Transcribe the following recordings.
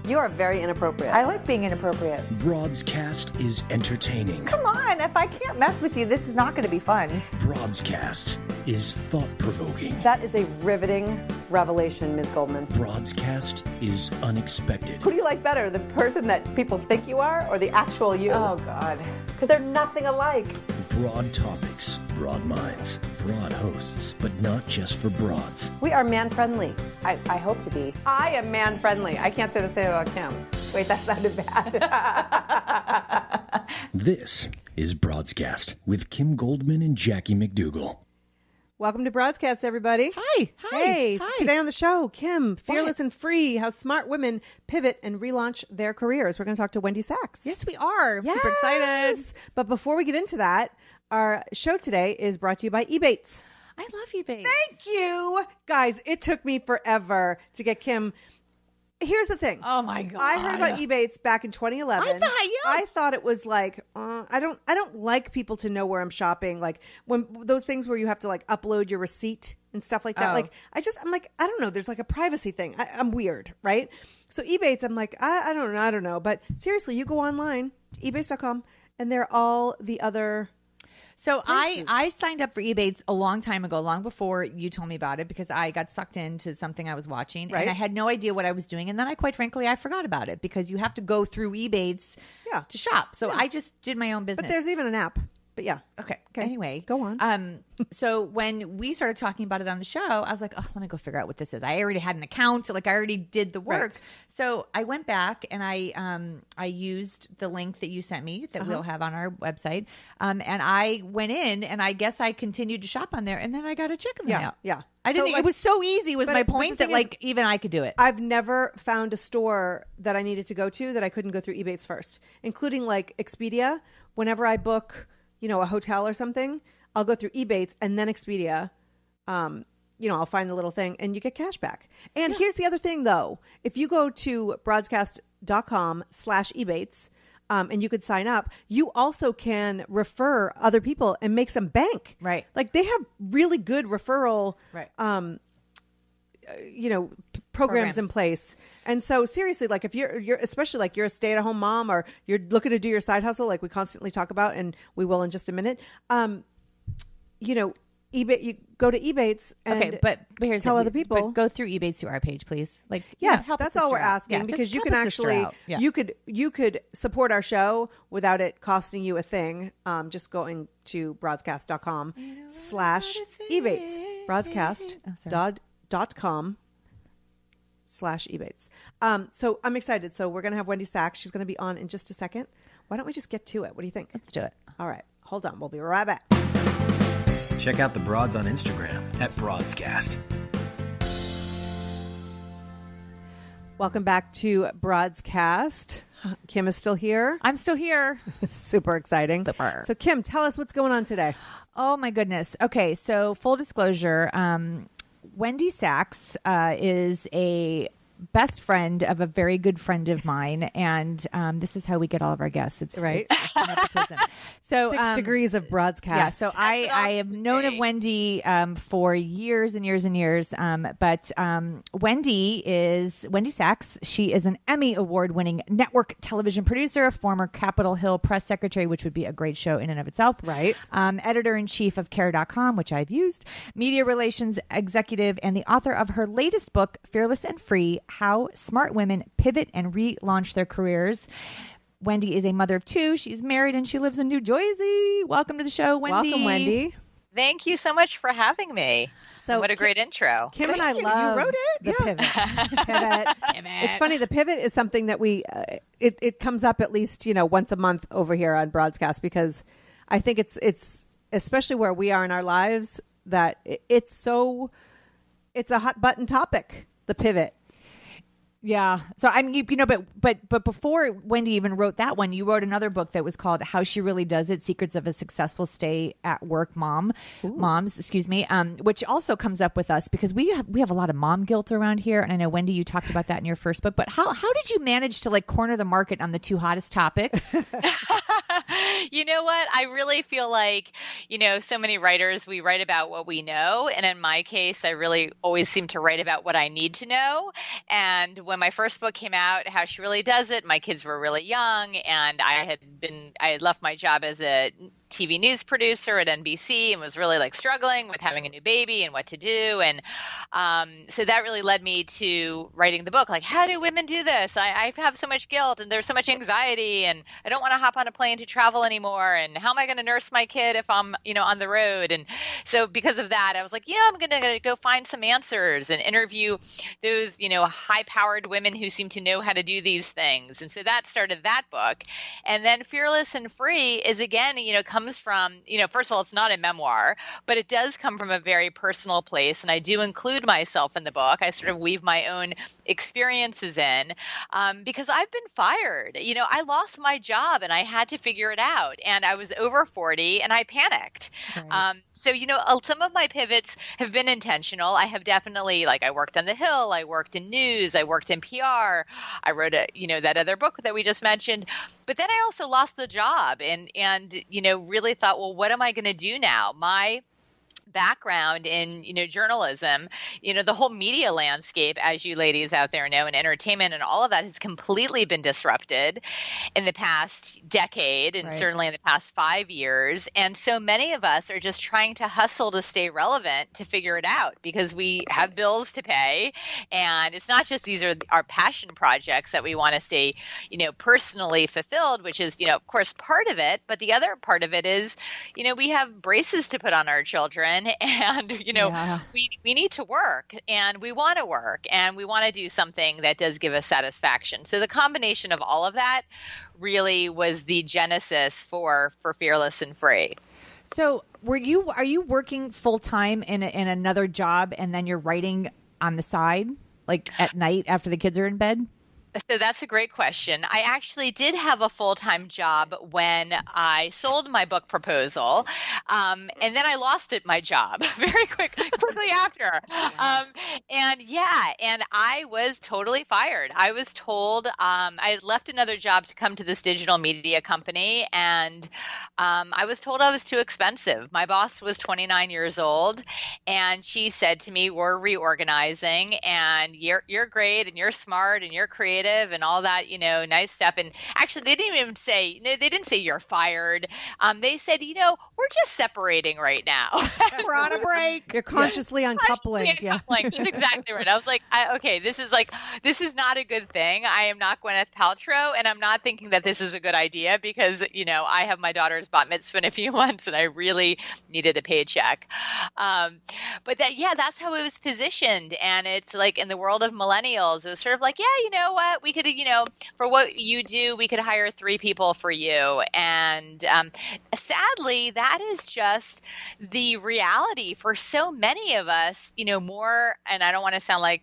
You are very inappropriate. I like being inappropriate. BROADScast is entertaining. Come on, if I can't mess with you, this is not going to be fun. BROADScast is thought-provoking. That is a riveting revelation, Ms. Goldman. BROADScast is unexpected. Who do you like better, the person that people think you are or the actual you? Oh, God. Because they're nothing alike. Broad topics, broad minds, broad hosts, but not just for broads. We are man-friendly. I hope to be. I am man-friendly. I can't say the same about Kim. Wait, that sounded bad. This is BROADScast with Kim Goldman and Jackie McDougall. Welcome to BROADScast, everybody. Hi. Hey, Hi. Today on the show, Kim, fearless and free, how smart women pivot and relaunch their careers. We're going to talk to Wendy Sachs. Yes, we are. Yes. Super excited. But before we get into that, our show today is brought to you by Ebates. I love you, babe. Thank you. Guys, it took me forever to get Kim. Here's the thing. Oh my God. I heard about Ebates back in 2011. I thought it was like, I don't like people to know where I'm shopping. Like when those things where you have to like upload your receipt and stuff like that. Oh. Like I'm like, I don't know. There's like a privacy thing. I'm weird, right? So Ebates, I'm like, I don't know. But seriously, you go online, ebates.com, and they're all the other. So I signed up for Ebates a long time ago, long before you told me about it, because I got sucked into something I was watching, Right. and I had no idea what I was doing. And then I forgot about it because you have to go through Ebates to shop. So I just did my own business. But there's even an app. But yeah. Okay. Anyway, go on. So when we started talking about it on the show, I was like, oh, let me go figure out what this is. I already had an account. Like I already did the work. Right. So I went back and I used the link that you sent me that we'll have on our website. And I went in and I guess I continued to shop on there. And then I got a check in the mail. Yeah. I didn't. It was so easy. Was my point the that thing like even I could do it. I've never found a store that I needed to go to that I couldn't go through Ebates first, including like Expedia. Whenever I book, a hotel or something, I'll go through Ebates and then Expedia. I'll find the little thing and you get cash back. And here's the other thing though. If you go to broadscast.com/Ebates, and you could sign up, you also can refer other people and make some bank. Right. Like they have really good referral, programs in place. And so seriously, like if you're especially like you're a stay-at-home mom or you're looking to do your side hustle, like we constantly talk about, and we will in just a minute, eBay, you go to Ebates and but here's tell other people. But go through Ebates to our page, please. Like yes, help that's a all we're sister out. asking, Yeah, because just you help can a sister actually out. Yeah. you could support our show without it costing you a thing. Just going to broadscast.com/Ebates. Broadscast.com/Ebates. So I'm excited. So we're going to have Wendy Sachs. She's going to be on in just a second. Why don't we just get to it? What do you think? Let's do it. All right. Hold on. We'll be right back. Check out the Broads on Instagram at BROADScast. Welcome back to BROADScast. Kim is still here. I'm still here. Super exciting. Super. So Kim, tell us what's going on today. Oh my goodness. Okay, so full disclosure, Wendy Sachs is a best friend of a very good friend of mine, and this is how we get all of our guests. It's right. It's nepotism. So 6 degrees of BROADScast. Yeah. So I have known of Wendy for years and years and years. But Wendy Sachs. She is an Emmy award-winning network television producer, former Capitol Hill press secretary, which would be a great show in and of itself. Right. Editor-in-chief of Care.com, which I've used, media relations executive, and the author of her latest book, Fearless and Free: How Smart Women Pivot and Relaunch Their Careers. Wendy is a mother of 2. She's married and she lives in New Jersey. Welcome to the show, Wendy. Welcome, Wendy. Thank you so much for having me. So what a great intro. Kim and I love You wrote it? the Yeah. pivot. It's funny. The pivot is something that we, it comes up at least, once a month over here on BROADScast, because I think it's especially where we are in our lives that it's a hot button topic, the pivot. Yeah. So I mean, but before Wendy even wrote that one, you wrote another book that was called "How She Really Does It: Secrets of a Successful Stay at Work Moms," which also comes up with us because we have a lot of mom guilt around here, and I know Wendy, you talked about that in your first book. But how did you manage to like corner the market on the 2 hottest topics? You know what? I really feel like, so many writers, we write about what we know. And in my case, I really always seem to write about what I need to know. And when my first book came out, How She Really Does It, my kids were really young, and I had left my job as a TV news producer at NBC and was really like struggling with having a new baby and what to do. And so that really led me to writing the book. Like, how do women do this? I have so much guilt and there's so much anxiety and I don't want to hop on a plane to travel anymore. And how am I going to nurse my kid if I'm, on the road? And so because of that, I was like, I'm going to go find some answers and interview those, high powered women who seem to know how to do these things. And so that started that book. And then Fearless and Free is again, comes from, first of all, it's not a memoir, but it does come from a very personal place. And I do include myself in the book. I sort of weave my own experiences in because I've been fired. I lost my job and I had to figure it out. And I was over 40 and I panicked. Right. So, some of my pivots have been intentional. I have definitely, I worked on the Hill, I worked in news, I worked in PR, I wrote that other book that we just mentioned. But then I also lost the job and really thought, well, what am I going to do now? My background in, journalism, the whole media landscape, as you ladies out there know, and entertainment and all of that has completely been disrupted in the past decade and certainly in the past 5 years. And so many of us are just trying to hustle to stay relevant, to figure it out because we have bills to pay. And it's not just these are our passion projects that we want to stay, personally fulfilled, which is, of course, part of it. But the other part of it is, we have braces to put on our children. And, we need to work and we want to work and we want to do something that does give us satisfaction. So the combination of all of that really was the genesis for Fearless and Free. So are you working full time in another job and then you're writing on the side, like at night after the kids are in bed? So that's a great question. I actually did have a full-time job when I sold my book proposal, and then I lost my job very quickly after. And I was totally fired. I was told I had left another job to come to this digital media company, and I was told I was too expensive. My boss was 29 years old, and she said to me, "We're reorganizing, and you're great, and you're smart, and you're creative." And all that, nice stuff. And actually, they didn't say you're fired. They said, we're just separating right now. We're on a break. You're consciously uncoupling. That's exactly right. I was like, okay, this is not a good thing. I am not Gwyneth Paltrow, and I'm not thinking that this is a good idea because, I have my daughter's bat mitzvah in a few months, and I really needed a paycheck. But that's how it was positioned. And it's like in the world of millennials, it was sort of like, you know what? We could, for what you do, we could hire 3 people for you. And sadly, that is just the reality for so many of us, more, and I don't want to sound like,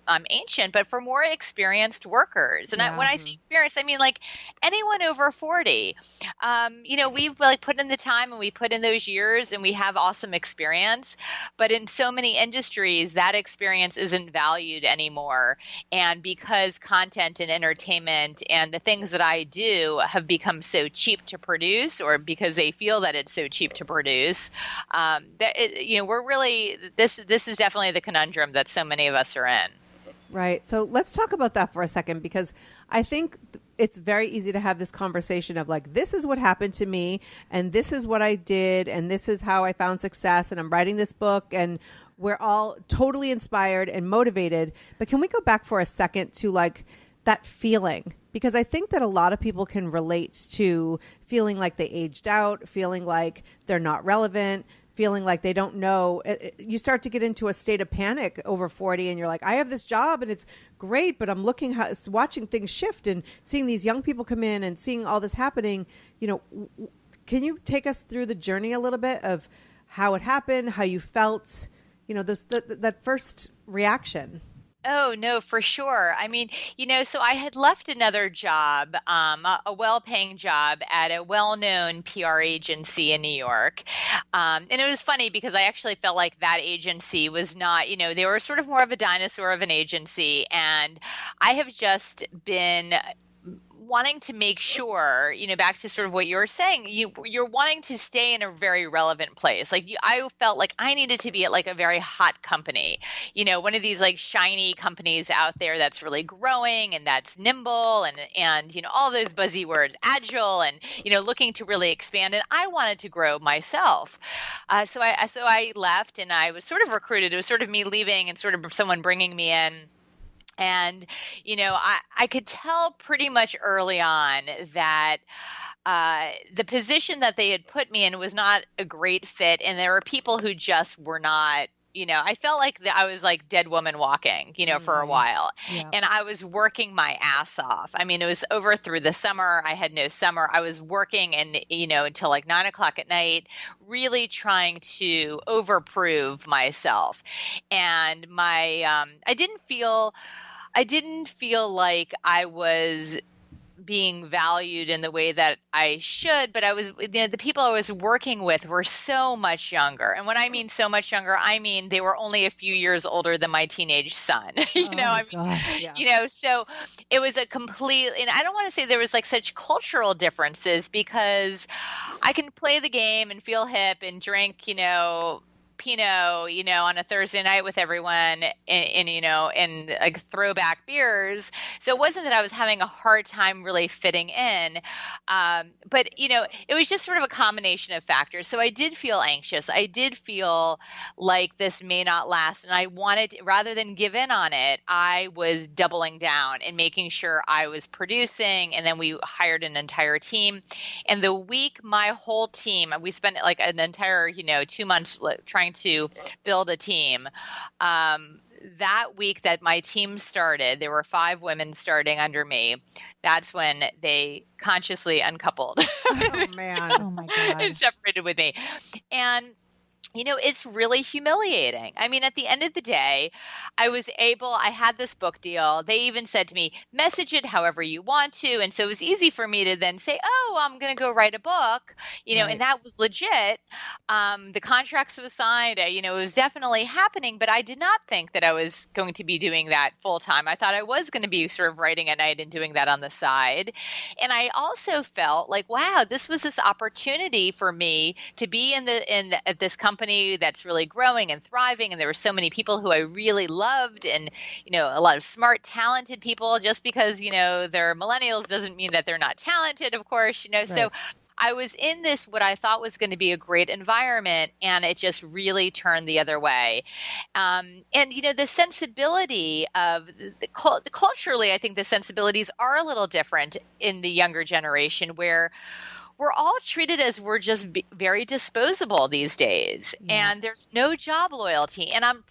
I'm ancient, but for more experienced workers. And when I say experienced, I mean like anyone over 40. We've put in the time and we put in those years and we have awesome experience. But in so many industries, that experience isn't valued anymore. And because content and entertainment and the things that I do have become so cheap to produce, or because they feel that it's so cheap to produce, we're really this is definitely the conundrum that so many of us are in. Right. So let's talk about that for a second, because I think it's very easy to have this conversation of like, this is what happened to me and this is what I did and this is how I found success and I'm writing this book and we're all totally inspired and motivated. But can we go back for a second to like that feeling? Because I think that a lot of people can relate to feeling like they aged out, feeling like they're not relevant, feeling like they don't know. You start to get into a state of panic over 40 and you're like, I have this job and it's great, but I'm watching things shift and seeing these young people come in and seeing all this happening. Can you take us through the journey a little bit of how it happened, how you felt, that first reaction? Oh, no, for sure. I mean, so I had left another job, a well-paying job at a well-known PR agency in New York. And it was funny because I actually felt like that agency was not, they were sort of more of a dinosaur of an agency. And I have just been wanting to make sure, back to sort of what you were saying, you're wanting to stay in a very relevant place. Like I felt like I needed to be at like a very hot company, one of these like shiny companies out there that's really growing and that's nimble and all those buzzy words, agile and, looking to really expand. And I wanted to grow myself. So I left and I was sort of recruited. It was sort of me leaving and sort of someone bringing me in. And, I could tell pretty much early on that the position that they had put me in was not a great fit. And there were people who just were not, I felt like I was like dead woman walking, for a while. Yeah. And I was working my ass off. I mean, it was over through the summer. I had no summer. I was working and, until like 9:00 at night, really trying to overprove myself. And I didn't feel like I was being valued in the way that I should, but I was, the people I was working with were so much younger. And when I mean so much younger, I mean they were only a few years older than my teenage son. So it was a complete, and I don't want to say there was like such cultural differences because I can play the game and feel hip and drink, Pinot, on a Thursday night with everyone and like throwback beers. So it wasn't that I was having a hard time really fitting in. But, it was just sort of a combination of factors. So I did feel anxious. I did feel like this may not last. And I wanted, rather than give in on it, I was doubling down and making sure I was producing. And then we hired an entire team. And the week my whole team, we spent like an entire, 2 months trying to build a team. That week that my team started, there were 5 women starting under me. That's when they consciously uncoupled. Oh, man. Oh, my God. And separated with me. And it's really humiliating. I mean, at the end of the day, I had this book deal. They even said to me, message it however you want to. And so it was easy for me to then say, oh, I'm going to go write a book, right. And that was legit. The contracts was signed, it was definitely happening, but I did not think that I was going to be doing that full time. I thought I was going to be sort of writing at night and doing that on the side. And I also felt like, wow, this was this opportunity for me to be at this company that's really growing and thriving. And there were so many people who I really loved and, a lot of smart, talented people. Just because, they're millennials doesn't mean that they're not talented, of course, Right. So I was in this, what I thought was going to be a great environment, and it just really turned the other way. And, the sensibility of culturally, I think the sensibilities are a little different in the younger generation where we're all treated as we're just very disposable these days, and there's no job loyalty. And I'm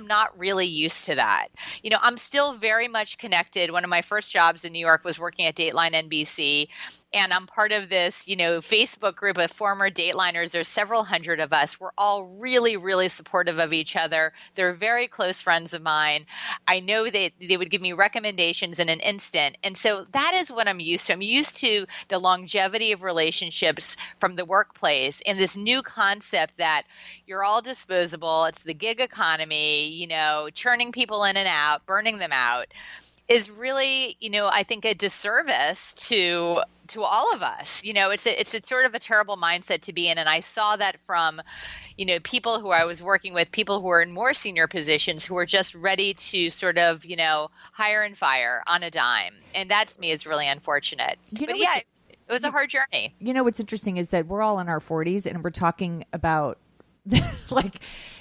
not really used to that. I'm still very much connected. One of my first jobs in New York was working at Dateline NBC, and I'm part of this, Facebook group of former Dateliners. There's several hundred of us. We're all really, really supportive of each other. They're very close friends of mine. I know they would give me recommendations in an instant. And so that is what I'm used to. I'm used to the longevity of relationships from the workplace and this new concept that you're all disposable. It's the gig economy, churning people in and out, burning them out is really, I think a disservice to all of us. It's a sort of a terrible mindset to be in. And I saw that from, people who I was working with, people who are in more senior positions who are just ready to sort of, hire and fire on a dime. And that to me is really unfortunate. But yeah, it was a hard journey. What's interesting is that we're all in our 40s and we're talking about like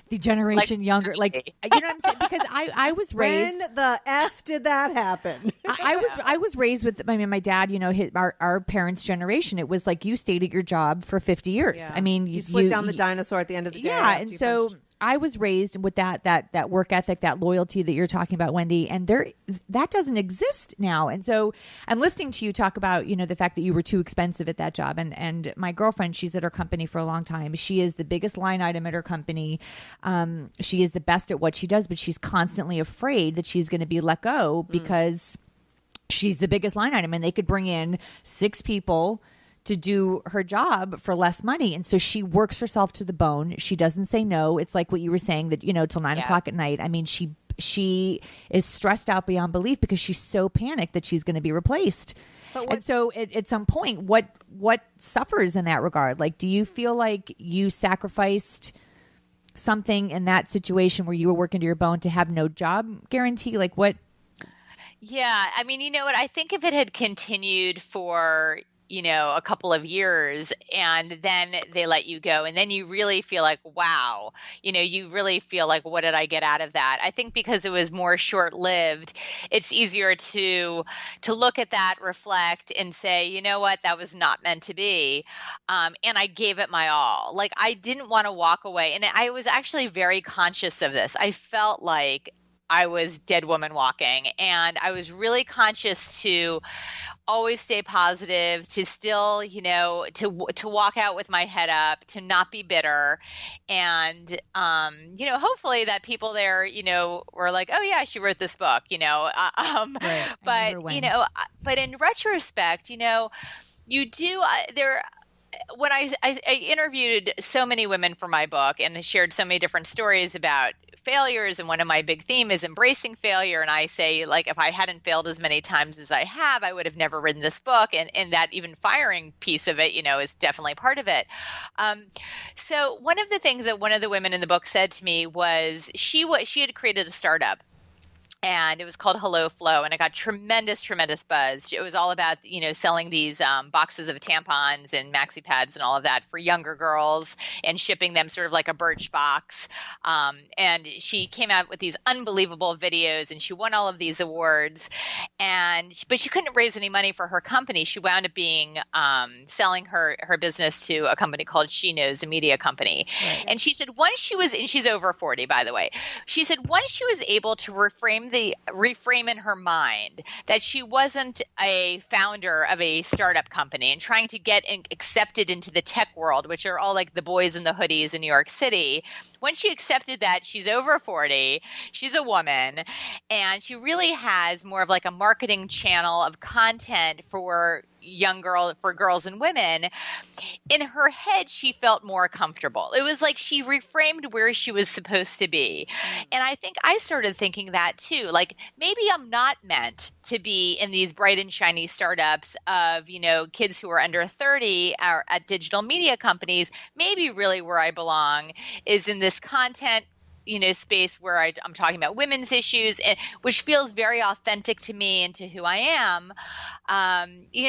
the generation younger, like, you know what I'm saying? Because I was raised. When the F did that happen? I was raised with, my dad, our parents' generation. It was like you stayed at your job for 50 years. Yeah. I mean, you slid down the dinosaur at the end of the day. Yeah. And so I was raised with that work ethic, that loyalty that you're talking about, Wendy, and that doesn't exist now. And so I'm listening to you talk about, the fact that you were too expensive at that job. And my girlfriend, she's at her company for a long time. She is the biggest line item at her company. She is the best at what she does, but she's constantly afraid that she's going to be let go because she's the biggest line item and they could bring in 6 people to do her job for less money. And so she works herself to the bone. She doesn't say no. It's like what you were saying that, till 9:00 at night. I mean, she she is stressed out beyond belief because she's so panicked that she's going to be replaced. And so at some point, what suffers in that regard? Like, do you feel like you sacrificed something in that situation where you were working to your bone to have no job guarantee? Like what? Yeah. I mean, you know what? I think if it had continued for, a couple of years and then they let you go and then you really feel like, wow, you really feel like, what did I get out of that? I think because it was more short-lived, it's easier to look at that, reflect and say, you know what, that was not meant to be. And I gave it my all. Like I didn't want to walk away. And I was actually very conscious of this. I felt like I was dead woman walking, and I was really conscious to always stay positive, to still, to walk out with my head up, to not be bitter. And, hopefully that people there, were like, oh yeah, she wrote this book, Right. But in retrospect, you do when I interviewed so many women for my book and shared so many different stories about failures, and one of my big theme is embracing failure. And I say, like, if I hadn't failed as many times as I have, I would have never written this book. And that even firing piece of it, is definitely part of it. So one of the things that one of the women in the book said to me was she had created a startup. And it was called Hello Flow, and it got tremendous buzz. It was all about, selling these boxes of tampons and maxi pads and all of that for younger girls and shipping them sort of like a Birch box. And she came out with these unbelievable videos, and she won all of these awards. But she couldn't raise any money for her company. She wound up being selling her business to a company called She Knows, a media company. Right. And she said once she was, and she's over 40, by the way. She said once she was able to reframe in her mind that she wasn't a founder of a startup company and trying to get accepted into the tech world, which are all like the boys in the hoodies in New York City. When she accepted that she's over 40, she's a woman, and she really has more of like a marketing channel of content for girls and women. In her head, she felt more comfortable. It was like she reframed where she was supposed to be. And I think I started thinking that too. Like, maybe I'm not meant to be in these bright and shiny startups of, kids who are under 30 or at digital media companies. Maybe really where I belong is in this content space where I'm talking about women's issues, which feels very authentic to me and to who I am.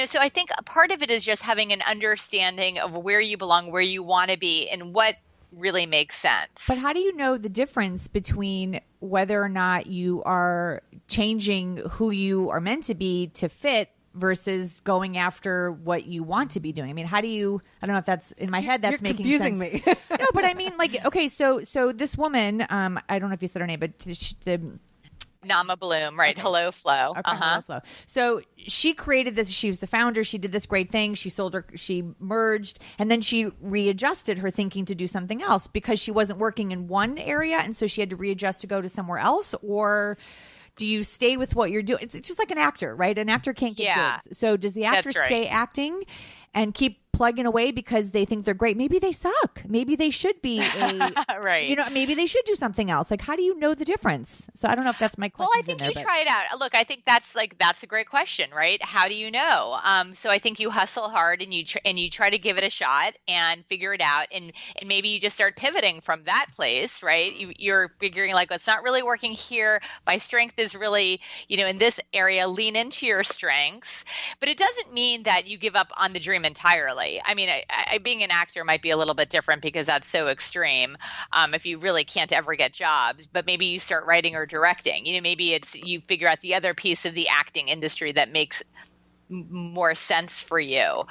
So I think a part of it is just having an understanding of where you belong, where you want to be, and what really makes sense. But how do you know the difference between whether or not you are changing who you are meant to be to fit versus going after what you want to be doing? I mean, how do you, I don't know if that's in my head, that's making sense. You're confusing me. No, but I mean, like, okay, so this woman, I don't know if you said her name, but Nama Bloom, right? Okay. Hello Flow. Okay, Hello Flow. So she created this. She was the founder. She did this great thing. She merged, and then she readjusted her thinking to do something else because she wasn't working in one area, and so she had to readjust to go to somewhere else. Or do you stay with what you're doing? It's just like an actor, right? An actor can't get gigs. So does the actor stay acting and keep plugging away because they think they're great? Maybe they suck. Maybe they should be right. Maybe they should do something else. Like, how do you know the difference? So I don't know if that's my question. Well, I think try it out. Look, I think that's a great question, right? How do you know? So I think you hustle hard and you try to give it a shot and figure it out. And maybe you just start pivoting from that place, right? You're figuring like, it's not really working here. My strength is really, in this area, lean into your strengths. But it doesn't mean that you give up on the dream entirely. I mean, being an actor might be a little bit different because that's so extreme if you really can't ever get jobs. But maybe you start writing or directing. Maybe it's you figure out the other piece of the acting industry that makes more sense for you.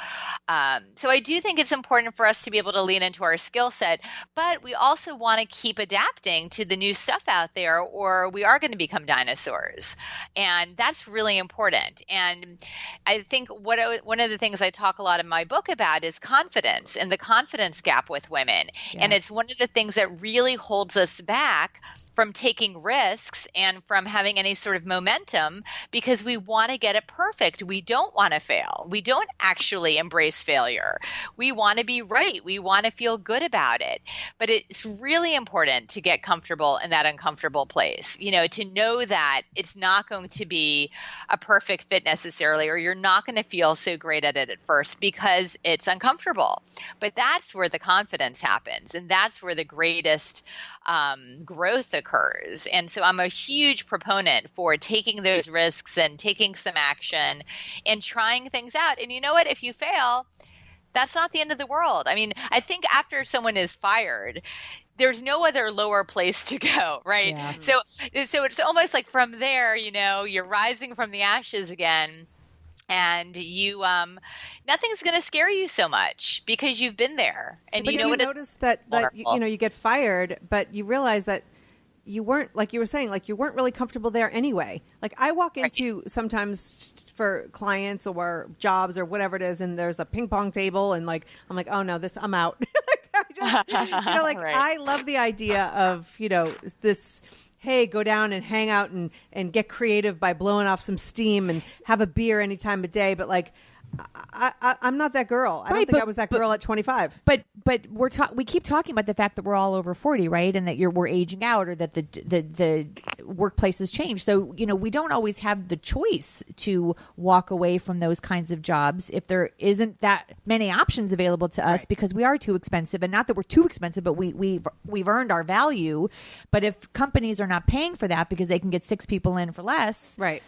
So I do think it's important for us to be able to lean into our skill set, but we also want to keep adapting to the new stuff out there, or we are going to become dinosaurs. And that's really important. And I think one of the things I talk a lot in my book about is confidence and the confidence gap with women. Yeah. And it's one of the things that really holds us back from taking risks and from having any sort of momentum because we want to get it perfect. We don't want to fail. We don't actually embrace failure. We want to be right. We want to feel good about it. But it's really important to get comfortable in that uncomfortable place, to know that it's not going to be a perfect fit necessarily, or you're not going to feel so great at it at first because it's uncomfortable. But that's where the confidence happens. And that's where the greatest growth occurs. And so I'm a huge proponent for taking those risks and taking some action and trying things out. And you know what? If you fail, that's not the end of the world. I mean, I think after someone is fired, there's no other lower place to go, right? Yeah. So it's almost like from there, you're rising from the ashes again, and you nothing's going to scare you so much because you've been there, and but you know what it's notice that you get fired, but you realize that you weren't, like you were saying, like you weren't really comfortable there anyway. Like I walk into sometimes for clients or jobs or whatever it is, and there's a ping pong table, and like I'm like, oh no, I'm out. I love the idea of this. Hey, go down and hang out and get creative by blowing off some steam and have a beer any time of day. But like, I'm not that girl. I don't think I was that girl at 25. But we keep talking about the fact that we're all over 40, right? And that we're aging out, or that the workplace has changed. So we don't always have the choice to walk away from those kinds of jobs if there isn't that many options available to us, because we are too expensive. And not that we're too expensive, but we've earned our value. But if companies are not paying for that because they can get 6 people in for less, right?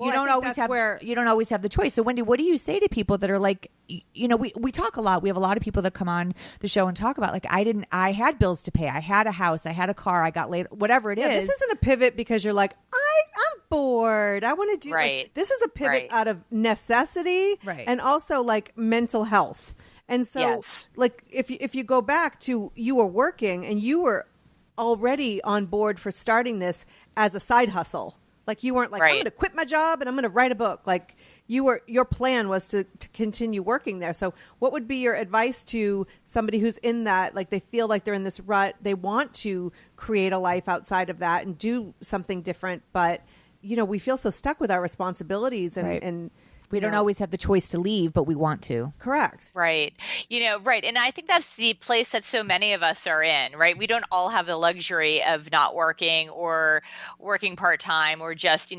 You don't always have the choice. So Wendy, what do you say to people that are like, we talk a lot. We have a lot of people that come on the show and talk about like, I had bills to pay. I had a house. I had a car. I got laid, whatever it is. This isn't a pivot because you're like, I'm bored. I want to do right. This is a pivot out of necessity, right, and also like mental health. And so like if you go back to, you were working and you were already on board for starting this as a side hustle. Like you weren't like, I'm going to quit my job and I'm going to write a book. Like your plan was to continue working there. So what would be your advice to somebody who's in that, like they feel like they're in this rut, they want to create a life outside of that and do something different, but we feel so stuck with our responsibilities and we don't always have the choice to leave, but we want to. Correct. Right. Right. And I think that's the place that so many of us are in, right? We don't all have the luxury of not working or working part-time or just,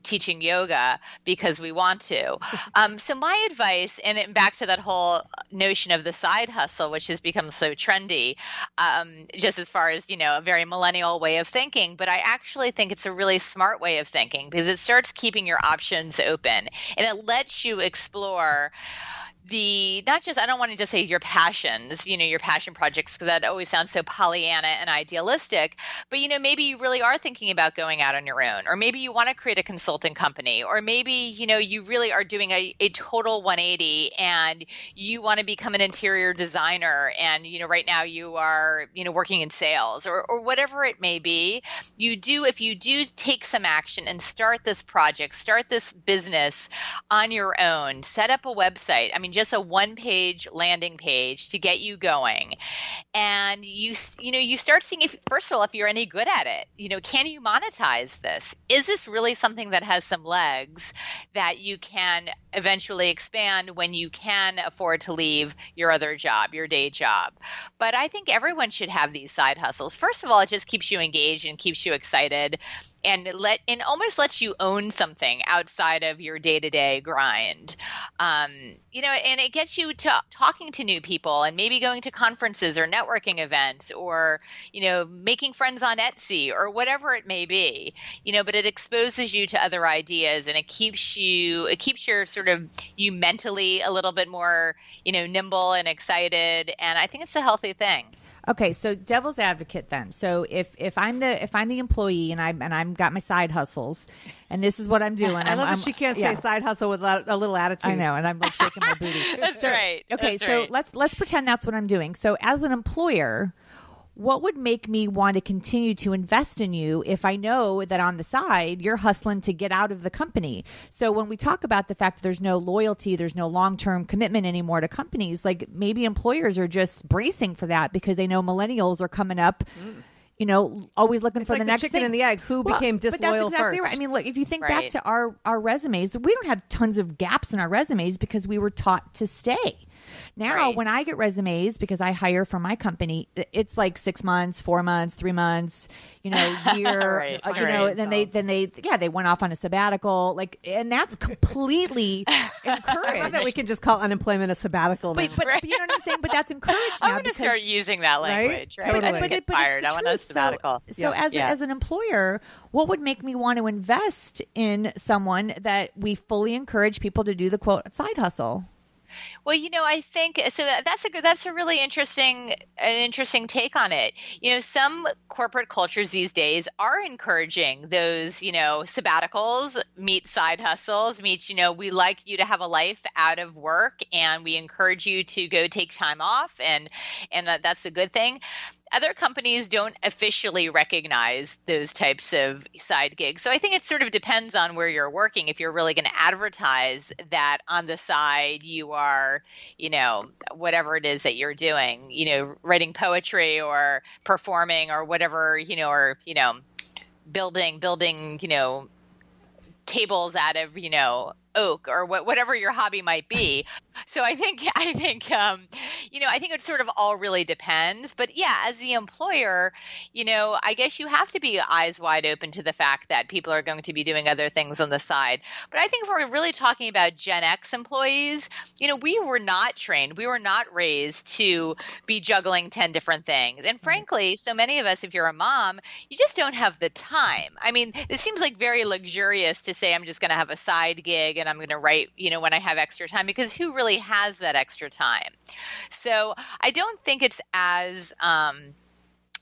teaching yoga because we want to. So my advice, and back to that whole notion of the side hustle, which has become so trendy, just as far as, a very millennial way of thinking, but I actually think it's a really smart way of thinking because it starts keeping your options open, and it lets you explore not just, I don't want to just say your passions, your passion projects, because that always sounds so Pollyanna and idealistic, but maybe you really are thinking about going out on your own, or maybe you want to create a consulting company, or maybe, you really are doing a total 180 and you want to become an interior designer. And, right now you are, working in sales or whatever it may be. If you do take some action and start this project, start this business on your own, set up a website. I mean, just a one-page landing page to get you going, and you start seeing if you're any good at it. Can you monetize this? Is this really something that has some legs that you can eventually expand when you can afford to leave your other job, your day job? But I think everyone should have these side hustles. First of all, it just keeps you engaged and keeps you excited, and almost lets you own something outside of your day-to-day grind. And it gets you to talking to new people and maybe going to conferences or networking events or, making friends on Etsy or whatever it may be, but it exposes you to other ideas, and it keeps your sort of you mentally a little bit more, nimble and excited. And I think it's a healthy thing. Okay, so devil's advocate then. So if I'm the employee and I'm got my side hustles, and this is what I'm doing. I love that she can't say side hustle with a little attitude. I know, and I'm like shaking my booty. That's right. Okay, that's so right. let's pretend that's what I'm doing. So as an employer, what would make me want to continue to invest in you if I know that on the side you're hustling to get out of the company? So when we talk about the fact that there's no loyalty, there's no long-term commitment anymore to companies, like maybe employers are just bracing for that because they know millennials are coming up, always looking It's for like the the next chicken thing. and the egg. Who became But that's disloyal exactly first? right. I mean, look, if you think back Right. to our resumes, we don't have tons of gaps in our resumes because we were taught to stay. Now, Right. when I get resumes, because I hire for my company, it's like 6 months, 4 months, 3 months, year, Right, right. then they went off on a sabbatical, and that's completely encouraged. I love that we can just call unemployment a sabbatical now. But you know what I'm saying? But that's encouraged now. I'm going to start using that language. Right? Totally. I'm gonna get fired. I want a sabbatical. So as an employer, what would make me want to invest in someone that we fully encourage people to do the quote side hustle? Well, I think so. That's a really interesting take on it. Some corporate cultures these days are encouraging those, sabbaticals, meet side hustles, we like you to have a life out of work, and we encourage you to go take time off, and that's a good thing. Other companies don't officially recognize those types of side gigs. So I think it sort of depends on where you're working. If you're really going to advertise that on the side you are, whatever it is that you're doing, writing poetry or performing or whatever, or, building, tables out of, oak or whatever your hobby might be. So I think it sort of all really depends. But yeah, as the employer, I guess you have to be eyes wide open to the fact that people are going to be doing other things on the side. But I think if we're really talking about Gen X employees, we were not trained. We were not raised to be juggling 10 different things. And frankly, so many of us, if you're a mom, you just don't have the time. I mean, it seems like very luxurious to say I'm just going to have a side gig and I'm going to write, when I have extra time, because who really has that extra time? So I don't think it's as, I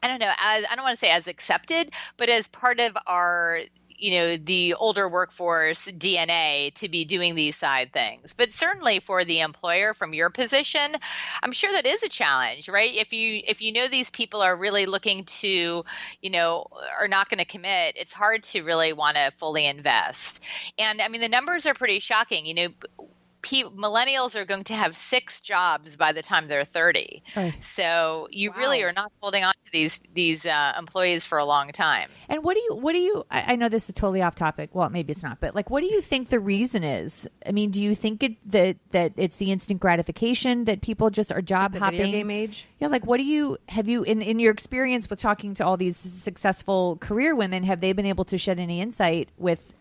don't want to say as accepted, but as part of our, the older workforce DNA to be doing these side things. But certainly for the employer, from your position, I'm sure that is a challenge, right? If you know these people are really looking to, are not going to commit, it's hard to really want to fully invest. And I mean, the numbers are pretty shocking. Millennials are going to have 6 jobs by the time they're 30. Oh. So you really are not holding on to these employees for a long time. And what do you, I know this is totally off topic. Well, maybe it's not, but what do you think the reason is? I mean, do you think that it's the instant gratification that people just are job hopping? Video game age? Yeah. Have you, in your experience with talking to all these successful career women, have they been able to shed any insight with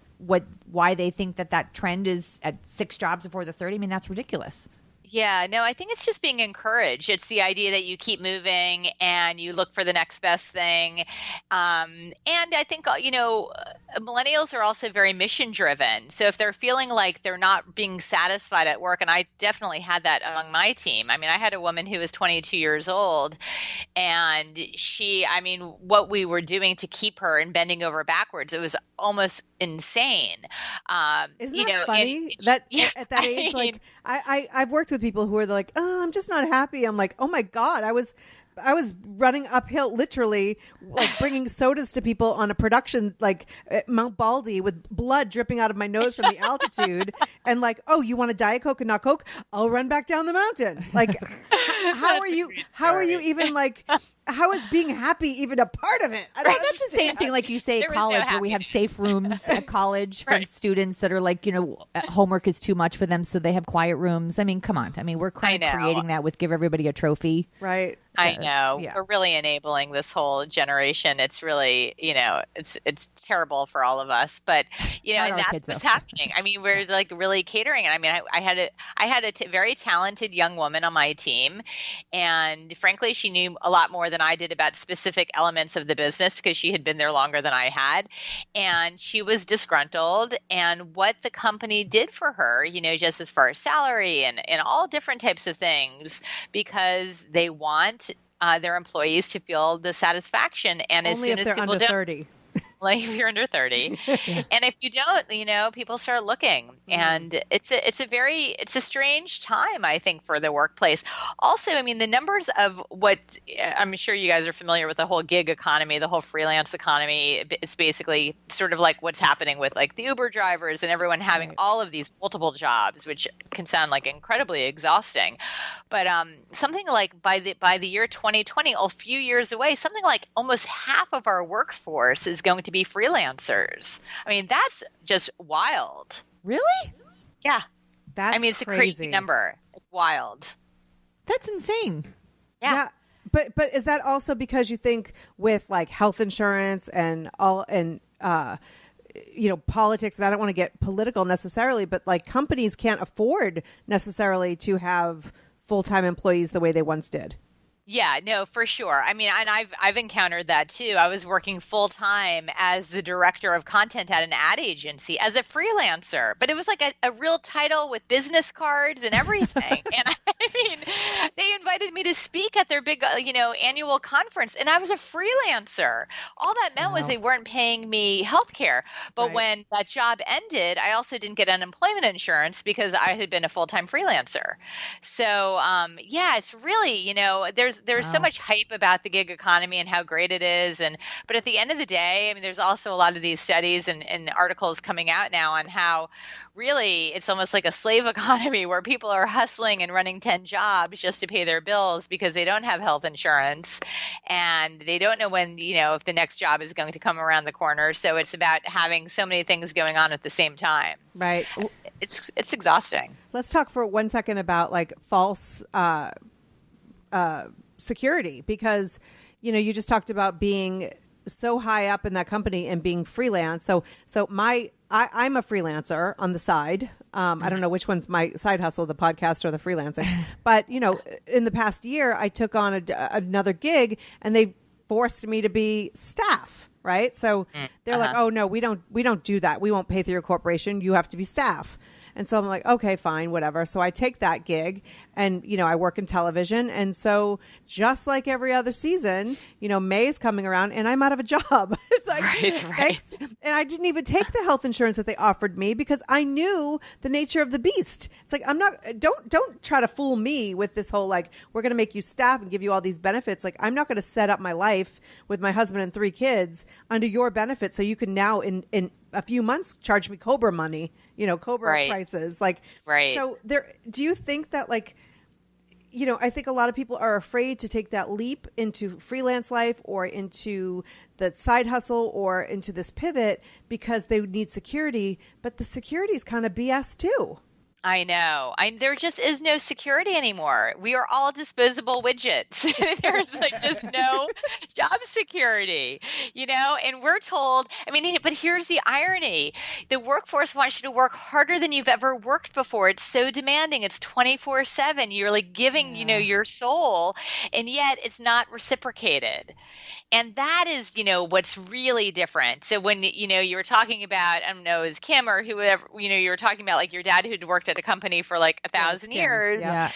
why they think that trend is at 6 jobs before the 30? I mean, that's ridiculous. Yeah, no, I think it's just being encouraged. It's the idea that you keep moving and you look for the next best thing. And I think, millennials are also very mission driven. So if they're feeling like they're not being satisfied at work, and I definitely had that among my team. I mean, I had a woman who was 22 years old, and what we were doing to keep her and bending over backwards, it was almost insane. Isn't that funny? At that age, I've worked with people who are like, oh, I'm just not happy. I'm like, oh my God, I was running uphill, literally, bringing sodas to people on a production, at Mount Baldy, with blood dripping out of my nose from the altitude. And oh, you want a Diet Coke and not Coke? I'll run back down the mountain. How are you? How are you even how is being happy even a part of it? Right, that's the same thing you say at college, where we have safe rooms at college for students that are homework is too much for them, so they have quiet rooms. I mean, come on. I mean, we're creating that with give everybody a trophy. Right. I know. Yeah. We're really enabling this whole generation. It's really, it's terrible for all of us. But, and that's what's happening. I mean, we're really catering. And I mean, I had a very talented young woman on my team. And frankly, she knew a lot more than I did about specific elements of the business because she had been there longer than I had. And she was disgruntled. And what the company did for her, just as far as salary and all different types of things, because they want their employees to feel the satisfaction. And only as soon if as they're people under don't, 30. only if you're under 30. And if you don't, people start looking. And it's a strange time, I think, for the workplace. Also, I mean, the numbers of what I'm sure you guys are familiar with, the whole gig economy, the whole freelance economy. It's basically sort of like what's happening with like the Uber drivers and everyone having all of these multiple jobs, which can sound like incredibly exhausting. But something like by the year 2020, a few years away, something like almost half of our workforce is going to be freelancers. I mean, that's just wild. Really? Yeah. It's That's a crazy number. It's wild. That's insane. Yeah. But is that also because you think with like health insurance and politics, and I don't want to get political necessarily, but like companies can't afford necessarily to have full-time employees the way they once did. Yeah, no, for sure. I mean, and I've encountered that too. I was working full time as the director of content at an ad agency as a freelancer, but it was like a real title with business cards and everything. And I mean, they invited me to speak at their big, annual conference, and I was a freelancer. All that meant was they weren't paying me health care. But when that job ended, I also didn't get unemployment insurance because I had been a full-time freelancer. So, it's really, there's so much hype about the gig economy and how great it is. But at the end of the day, I mean, there's also a lot of these studies and articles coming out now on how really it's almost like a slave economy where people are hustling and running 10 jobs just to pay their bills because they don't have health insurance and they don't know when, if the next job is going to come around the corner. So it's about having so many things going on at the same time. Right. It's exhausting. Let's talk for 1 second about like false security, because you just talked about being so high up in that company and being freelance. So I'm a freelancer on the side. I don't know which one's my side hustle, the podcast or the freelancing. But in the past year, I took on another gig, and they forced me to be staff. Right? So they're like, "Oh no, we don't do that. We won't pay through your corporation. You have to be staff." And so I'm like, okay, fine, whatever. So I take that gig and, I work in television. And so just like every other season, May's coming around and I'm out of a job. It's like, right. And I didn't even take the health insurance that they offered me because I knew the nature of the beast. It's like, don't try to fool me with this whole, like, we're going to make you staff and give you all these benefits. Like, I'm not going to set up my life with my husband and 3 kids under your benefits. So you can now in a few months charge me Cobra money, Cobra prices. Like, so do you think that like, I think a lot of people are afraid to take that leap into freelance life or into the side hustle or into this pivot because they need security, but the security is kind of BS too. I know. There just is no security anymore. We are all disposable widgets. There's like just no job security, and we're told, but here's the irony. The workforce wants you to work harder than you've ever worked before. It's so demanding. It's 24/7. You're like giving, your soul, and yet it's not reciprocated. And that is, what's really different. So when, you were talking about, I don't know, is Kim or whoever, you were talking about like your dad who'd worked at a company for like 1,000 years. Yeah.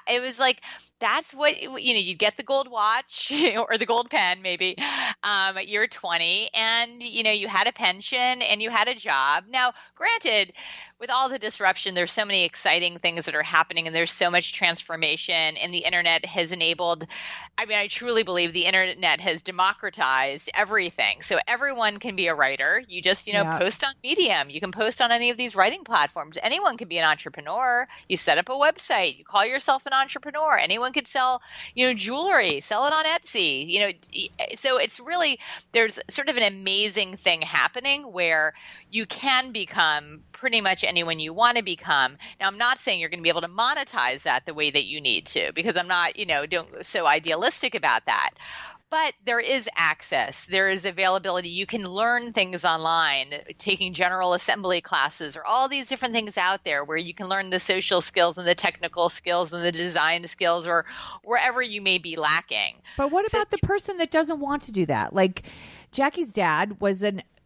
It was like, that's what, you get the gold watch or the gold pen maybe at year 20 and, you had a pension and you had a job. Now, granted, with all the disruption, there's so many exciting things that are happening and there's so much transformation and the internet has enabled, I truly believe the internet has democratized everything. So everyone can be a writer. You just, post on Medium. You can post on any of these writing platforms. Anyone can be an entrepreneur. You set up a website. You call yourself an entrepreneur. Anyone could sell, jewelry, sell it on Etsy, so it's really, there's sort of an amazing thing happening where you can become pretty much anyone you want to become. Now, I'm not saying you're going to be able to monetize that the way that you need to, because I'm not, so idealistic about that. But there is access. There is availability. You can learn things online, taking General Assembly classes or all these different things out there where you can learn the social skills and the technical skills and the design skills or wherever you may be lacking. But what about the person that doesn't want to do that? Like Jackie's dad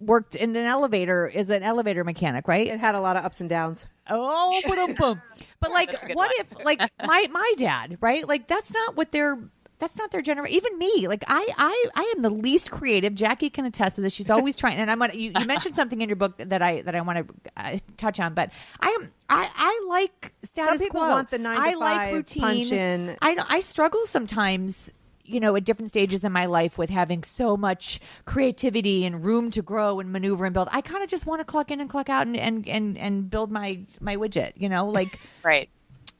worked in an elevator, is an elevator mechanic, right? It had a lot of ups and downs. But like, what if like my dad, right? Like that's not what they're That's not their generation. Even me, like I am the least creative. Jackie can attest to this. She's always trying. And I'm gonna. You mentioned something in your book that I want to touch on. But I like status Some people quo. want the 9 to 5 I like routine. punch in. I struggle sometimes. At different stages in my life with having so much creativity and room to grow and maneuver and build. I kind of just want to clock in and clock out and build my widget. Like Right.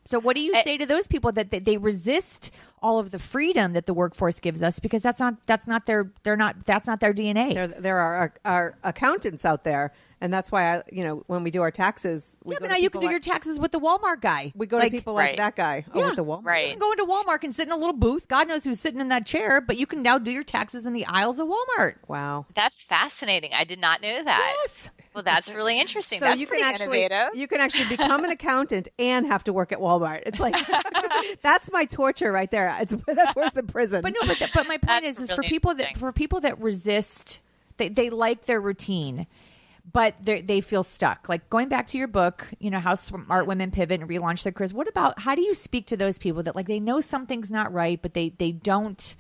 So what do you say to those people that they resist all of the freedom that the workforce gives us because that's not their DNA. There are our accountants out there, and that's why when we do our taxes, but now you can do your taxes with the Walmart guy. We go to people like that guy with the Walmart. Right. You can go into Walmart and sit in a little booth. God knows who's sitting in that chair, but you can now do your taxes in the aisles of Walmart. Wow, that's fascinating. I did not know that. Yes. Well, that's really interesting. So that's you pretty can innovative. you can actually become an accountant and have to work at Walmart. It's like that's my torture right there. That's worse than prison. But no, but my point is really for people that resist, they like their routine, but they feel stuck. Like going back to your book, how smart women pivot and relaunch their careers. What about how do you speak to those people that like they know something's not right, but they don't.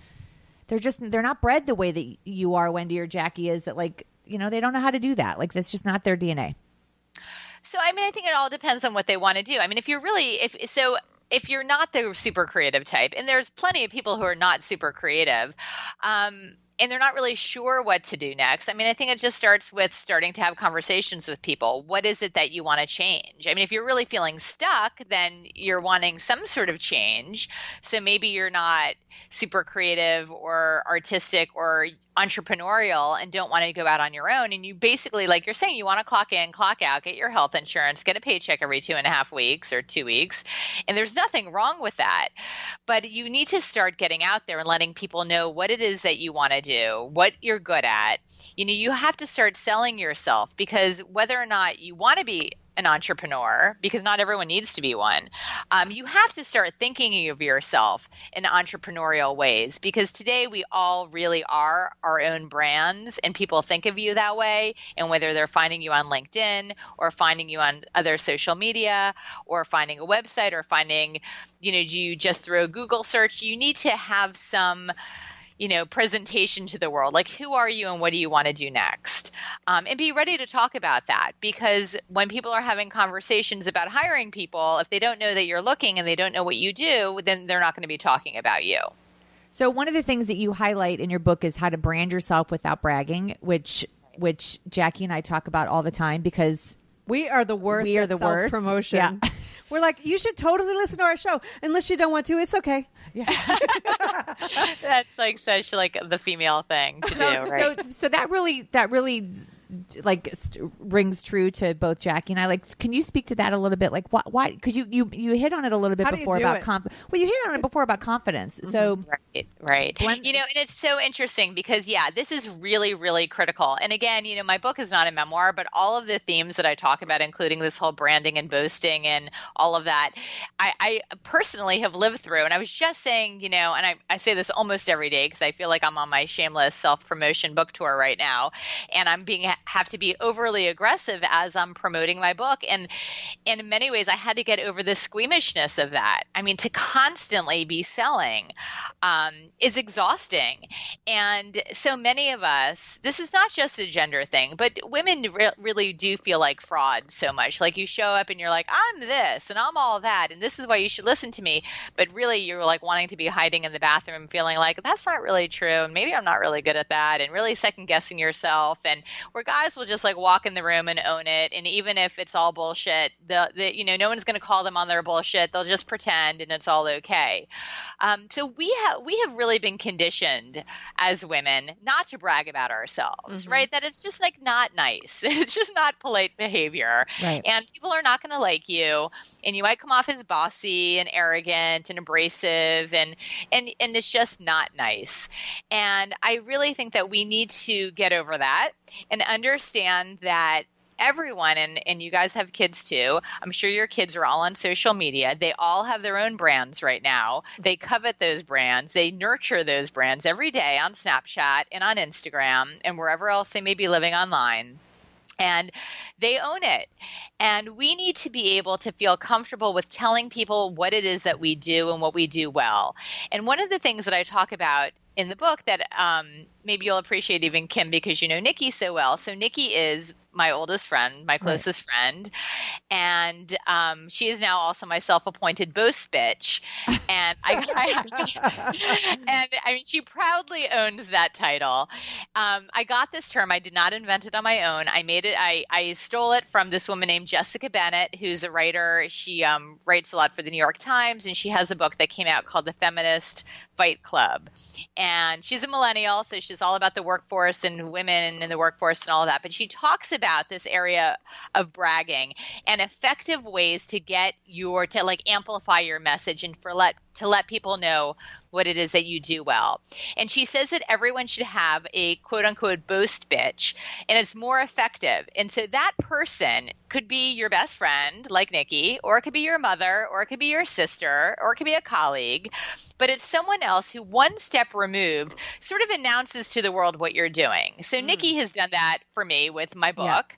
They're not bred the way that you are, Wendy or Jackie is. That like. They don't know how to do that. Like, that's just not their DNA. So, I think it all depends on what they want to do. If you're really, if you're not the super creative type, and there's plenty of people who are not super creative, and they're not really sure what to do next. I think it just starts with starting to have conversations with people. What is it that you want to change? If you're really feeling stuck, then you're wanting some sort of change. So maybe you're not super creative or artistic or entrepreneurial and don't want to go out on your own. And you basically, like you're saying, you want to clock in, clock out, get your health insurance, get a paycheck every 2.5 weeks or 2 weeks. And there's nothing wrong with that. But you need to start getting out there and letting people know what it is that you want to do, what you're good at. You have to start selling yourself, because whether or not you want to be an entrepreneur, because not everyone needs to be one, you have to start thinking of yourself in entrepreneurial ways, because today we all really are our own brands and people think of you that way. And whether they're finding you on LinkedIn or finding you on other social media or finding a website or finding, you just through a Google search, you need to have some presentation to the world. Like, who are you and what do you want to do next? And be ready to talk about that, because when people are having conversations about hiring people, if they don't know that you're looking and they don't know what you do, then they're not going to be talking about you. So one of the things that you highlight in your book is how to brand yourself without bragging, which Jackie and I talk about all the time, because we are the worst. We are the worst. Promotion. Yeah. We're like, you should totally listen to our show. Unless you don't want to, it's okay. Yeah. That's like such like the female thing to do, right? So that really like rings true to both Jackie and I. Like, can you speak to that a little bit? Like, why? Because you hit on it a little bit before about Well, you hit on it before about confidence. So right. And it's so interesting because this is really, really critical. And again, my book is not a memoir, but all of the themes that I talk about, including this whole branding and boasting and all of that, I personally have lived through. And I was just saying, and I say this almost every day because I feel like I'm on my shameless self-promotion book tour right now, and I'm have to be overly aggressive as I'm promoting my book. And in many ways, I had to get over the squeamishness of that. To constantly be selling is exhausting. And so many of us, this is not just a gender thing, but women really do feel like fraud so much. Like, you show up and you're like, I'm this and I'm all that, and this is why you should listen to me. But really, you're like wanting to be hiding in the bathroom, feeling like that's not really true, and maybe I'm not really good at that, and really second guessing yourself. And where guys will just like walk in the room and own it. And even if it's all bullshit, no one's going to call them on their bullshit. They'll just pretend and it's all okay. So we have really been conditioned as women not to brag about ourselves, right? That it's just like not nice. It's just not polite behavior. Right. And people are not going to like you. And you might come off as bossy and arrogant and abrasive, and it's just not nice. And I really think that we need to get over that and understand that everyone, and you guys have kids too. I'm sure your kids are all on social media. They all have their own brands right now. They covet those brands. They nurture those brands every day on Snapchat and on Instagram and wherever else they may be living online. And they own it. And we need to be able to feel comfortable with telling people what it is that we do and what we do well. And one of the things that I talk about in the book that maybe you'll appreciate, even Kim, because you know Nikki so well. So Nikki is my oldest friend, my closest friend. And she is now also my self-appointed boast bitch. And and I mean, she proudly owns that title. I got this term. I did not invent it on my own. I made it. I stole it from this woman named Jessica Bennett, who's a writer. She writes a lot for the New York Times, and she has a book that came out called The Feminist Fight Club. And she's a millennial, so she's all about the workforce and women in the workforce and all of that. But she talks about this area of bragging and effective ways to get to like amplify your message and to let people know what it is that you do well. And she says that everyone should have a quote unquote boast bitch, and it's more effective. And so that person could be your best friend, like Nikki, or it could be your mother, or it could be your sister, or it could be a colleague. But it's someone else who, one step removed, sort of announces to the world what you're doing. So Nikki has done that for me with my book.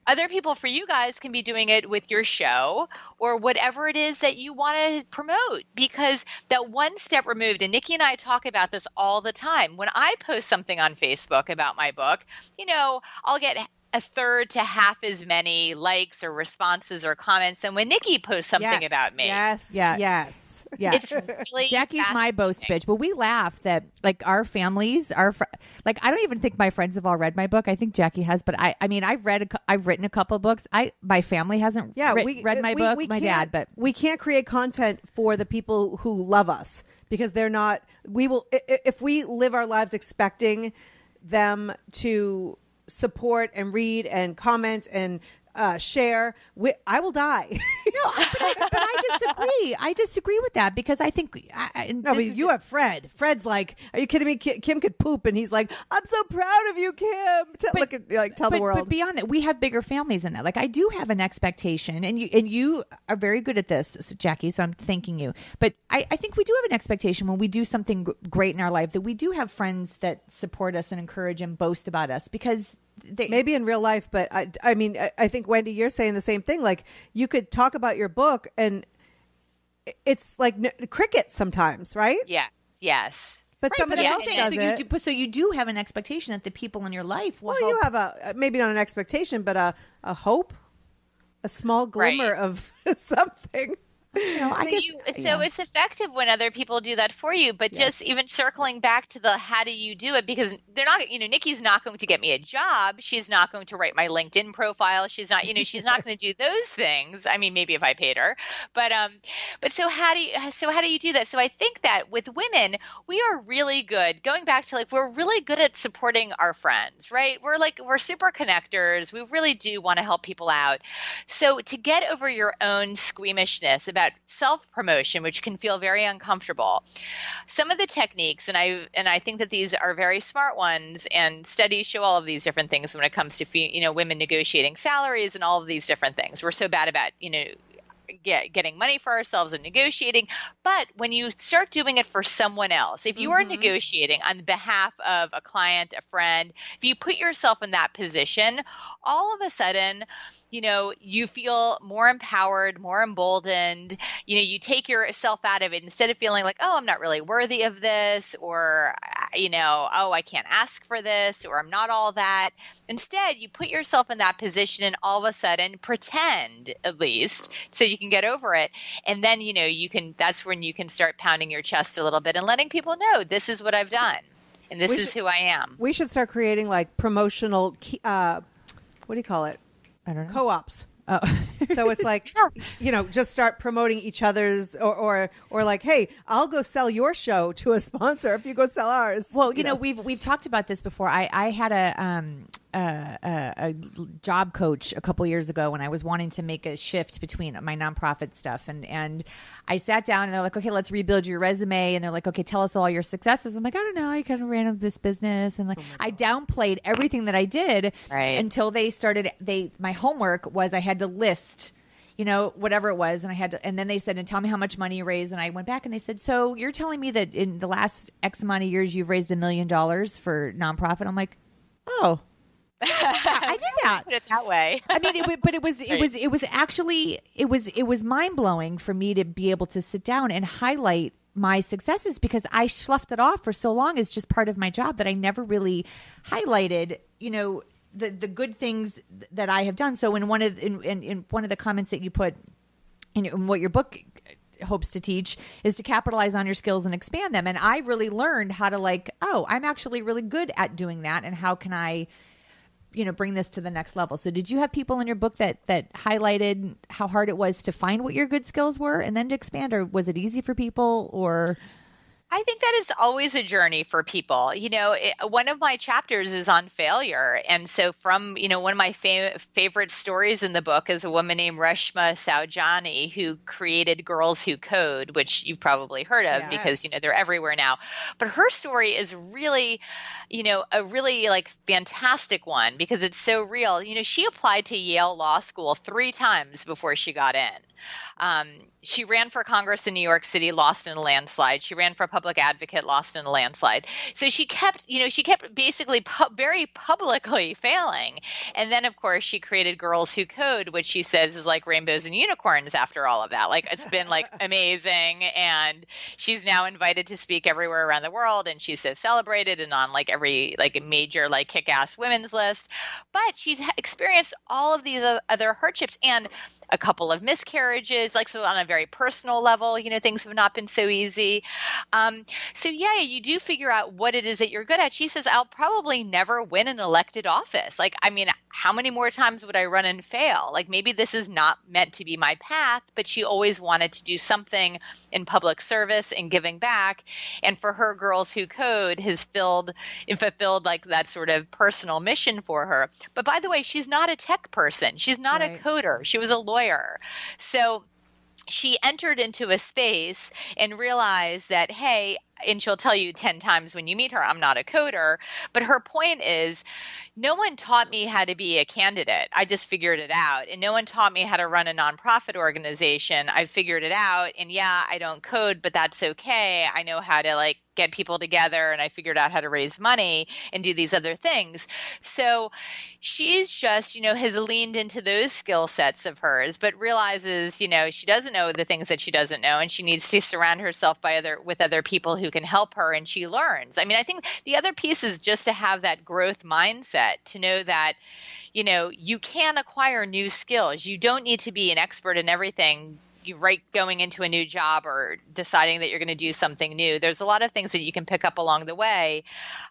Other people, for you guys, can be doing it with your show or whatever it is that you want to promote, because that one step removed, and Nikki and I talk about this all the time. When I post something on Facebook about my book, you know, I'll get a third to half as many likes or responses or comments than when Nikki posts something about me. Yes. Yeah. It's really Jackie's my boast bitch, but we laugh that like our families are like, I don't even think my friends have all read my book. I think Jackie has, but I mean, I've written a couple of books. My family hasn't read my book, my dad, but we can't create content for the people who love us because they're not, if we live our lives expecting them to support and read and comment and share, I will die. No, but I disagree. I disagree with that because I think but you have Fred. Fred's like, are you kidding me? Kim could poop, and he's like, I'm so proud of you, Kim. Tell the world. But beyond that, we have bigger families than that. Like I do have an expectation, and you are very good at this, Jackie. So I'm thanking you. But I think we do have an expectation when we do something great in our life that we do have friends that support us and encourage and boast about us because. Maybe in real life, but I mean, I think, Wendy, you're saying the same thing. Like, you could talk about your book, and it's like crickets sometimes, right? Yes. But right, somebody else does it. So you do have an expectation that the people in your life will help. You have maybe not an expectation, but a hope, a small glimmer of something. So it's effective when other people do that for you, but just even circling back to the how do you do it, because they're not, Nikki's not going to get me a job. She's not going to write my LinkedIn profile. She's not, she's not going to do those things. I mean, maybe if I paid her, but so how do you do that? So I think that with women, we are really good going back to we're really good at supporting our friends, right? We're super connectors. We really do want to help people out. So to get over your own squeamishness about self-promotion, which can feel very uncomfortable. Some of the techniques, and I think that these are very smart ones, and studies show all of these different things when it comes to women negotiating salaries and all of these different things. We're so bad about getting money for ourselves and negotiating. But when you start doing it for someone else, if you are negotiating on behalf of a client, a friend, if you put yourself in that position, all of a sudden, you feel more empowered, more emboldened. You take yourself out of it instead of feeling like, oh, I'm not really worthy of this, or, oh, I can't ask for this, or I'm not all that. Instead, you put yourself in that position and all of a sudden pretend, at least, so you can get over it. And then, that's when you can start pounding your chest a little bit and letting people know this is what I've done and this is who I am. We should start creating promotional, what do you call it? I don't know. Co-ops. Oh. So it's just start promoting each other's or like, hey, I'll go sell your show to a sponsor if you go sell ours. Well, we've talked about this before. I had a job coach a couple years ago when I was wanting to make a shift between my nonprofit stuff, and I sat down and they're like, okay, let's rebuild your resume, and they're like, okay, tell us all your successes. I'm like, I don't know, I kind of ran this business, and I downplayed everything that I did until they started. My homework was I had to list whatever it was. And then they said, and tell me how much money you raised. And I went back and they said, so you're telling me that in the last X amount of years, you've raised $1 million for nonprofit? I'm like, oh, I did that. Put it that way. I mean, it was mind blowing for me to be able to sit down and highlight my successes, because I sloughed it off for so long as just part of my job that I never really highlighted, the good things that I have done. So in one of the comments that you put in what your book hopes to teach is to capitalize on your skills and expand them. And I really learned how to I'm actually really good at doing that. And how can I, bring this to the next level? So did you have people in your book that highlighted how hard it was to find what your good skills were and then to expand, or was it easy for people, or? I think that is always a journey for people. One of my chapters is on failure. And so one of my favorite stories in the book is a woman named Reshma Saujani, who created Girls Who Code, which you've probably heard of because, they're everywhere now. But her story is really, a really fantastic one because it's so real. She applied to Yale Law School 3 times before she got in. She ran for Congress in New York City, lost in a landslide. She ran for public advocate, lost in a landslide. So she kept basically very publicly failing. And then, of course, she created Girls Who Code, which she says is like rainbows and unicorns after all of that. It's been amazing. And she's now invited to speak everywhere around the world. And she's so celebrated and on every major kick-ass women's list. But she's experienced all of these other hardships and a couple of miscarriages, so on a very personal level, things have not been so easy. So you do figure out what it is that you're good at. She says, I'll probably never win an elected office. How many more times would I run and fail? Maybe this is not meant to be my path, but she always wanted to do something in public service and giving back. And for her, Girls Who Code has fulfilled that sort of personal mission for her. But by the way, she's not a tech person. She's not a coder. She was a lawyer. So she entered into a space and realized that, hey, and she'll tell you 10 times when you meet her, I'm not a coder. But her point is, no one taught me how to be a candidate. I just figured it out. And no one taught me how to run a nonprofit organization. I figured it out. And I don't code, but that's okay. I know how to get people together, and I figured out how to raise money and do these other things. So she's just, has leaned into those skill sets of hers, but realizes, she doesn't know the things that she doesn't know, and she needs to surround herself with other people who can help her, and she learns. I think the other piece is just to have that growth mindset, to know that, you can acquire new skills. You don't need to be an expert in everything going into a new job or deciding that you're going to do something new. There's a lot of things that you can pick up along the way.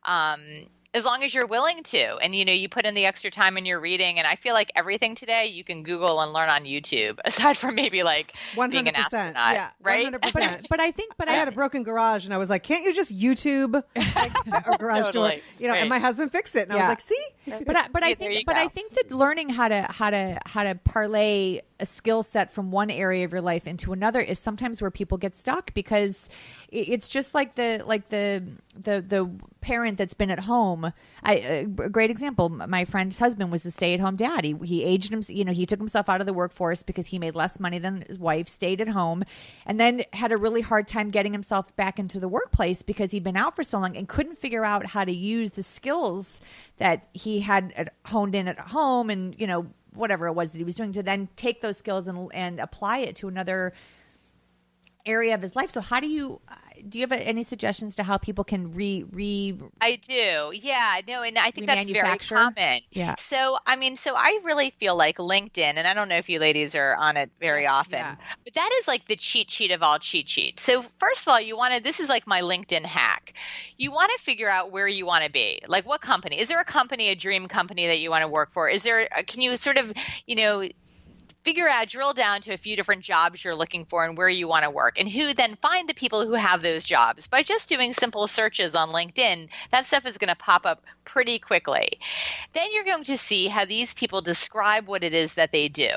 As long as you're willing to, and you put in the extra time in your reading. And I feel like everything today you can Google and learn on YouTube, aside from maybe 100%, being an astronaut, right? 100%. But I had a broken garage, and I was like, "Can't you just YouTube a garage door?" And my husband fixed it, and I was like, "See." I think that learning how to parlay a skill set from one area of your life into another is sometimes where people get stuck, because it's just like the parent that's been at home. A great example, my friend's husband was a stay-at-home dad. He aged him, he took himself out of the workforce because he made less money than his wife, stayed at home, and then had a really hard time getting himself back into the workplace because he'd been out for so long and couldn't figure out how to use the skills that he had honed in at home, and whatever it was that he was doing, to then take those skills and apply it to another area of his life. So how do you have any suggestions to how people can I do. Yeah, no. And I think that's very common. Yeah. So I really feel like LinkedIn, and I don't know if you ladies are on it very often, but that is the cheat sheet of all cheat sheets. So first of all, this is my LinkedIn hack. You want to figure out where you want to be. What company? Is there a company, a dream company that you want to work for? Can you sort of, drill down to a few different jobs you're looking for and where you want to work, and then find the people who have those jobs. By just doing simple searches on LinkedIn, that stuff is going to pop up pretty quickly. Then you're going to see how these people describe what it is that they do.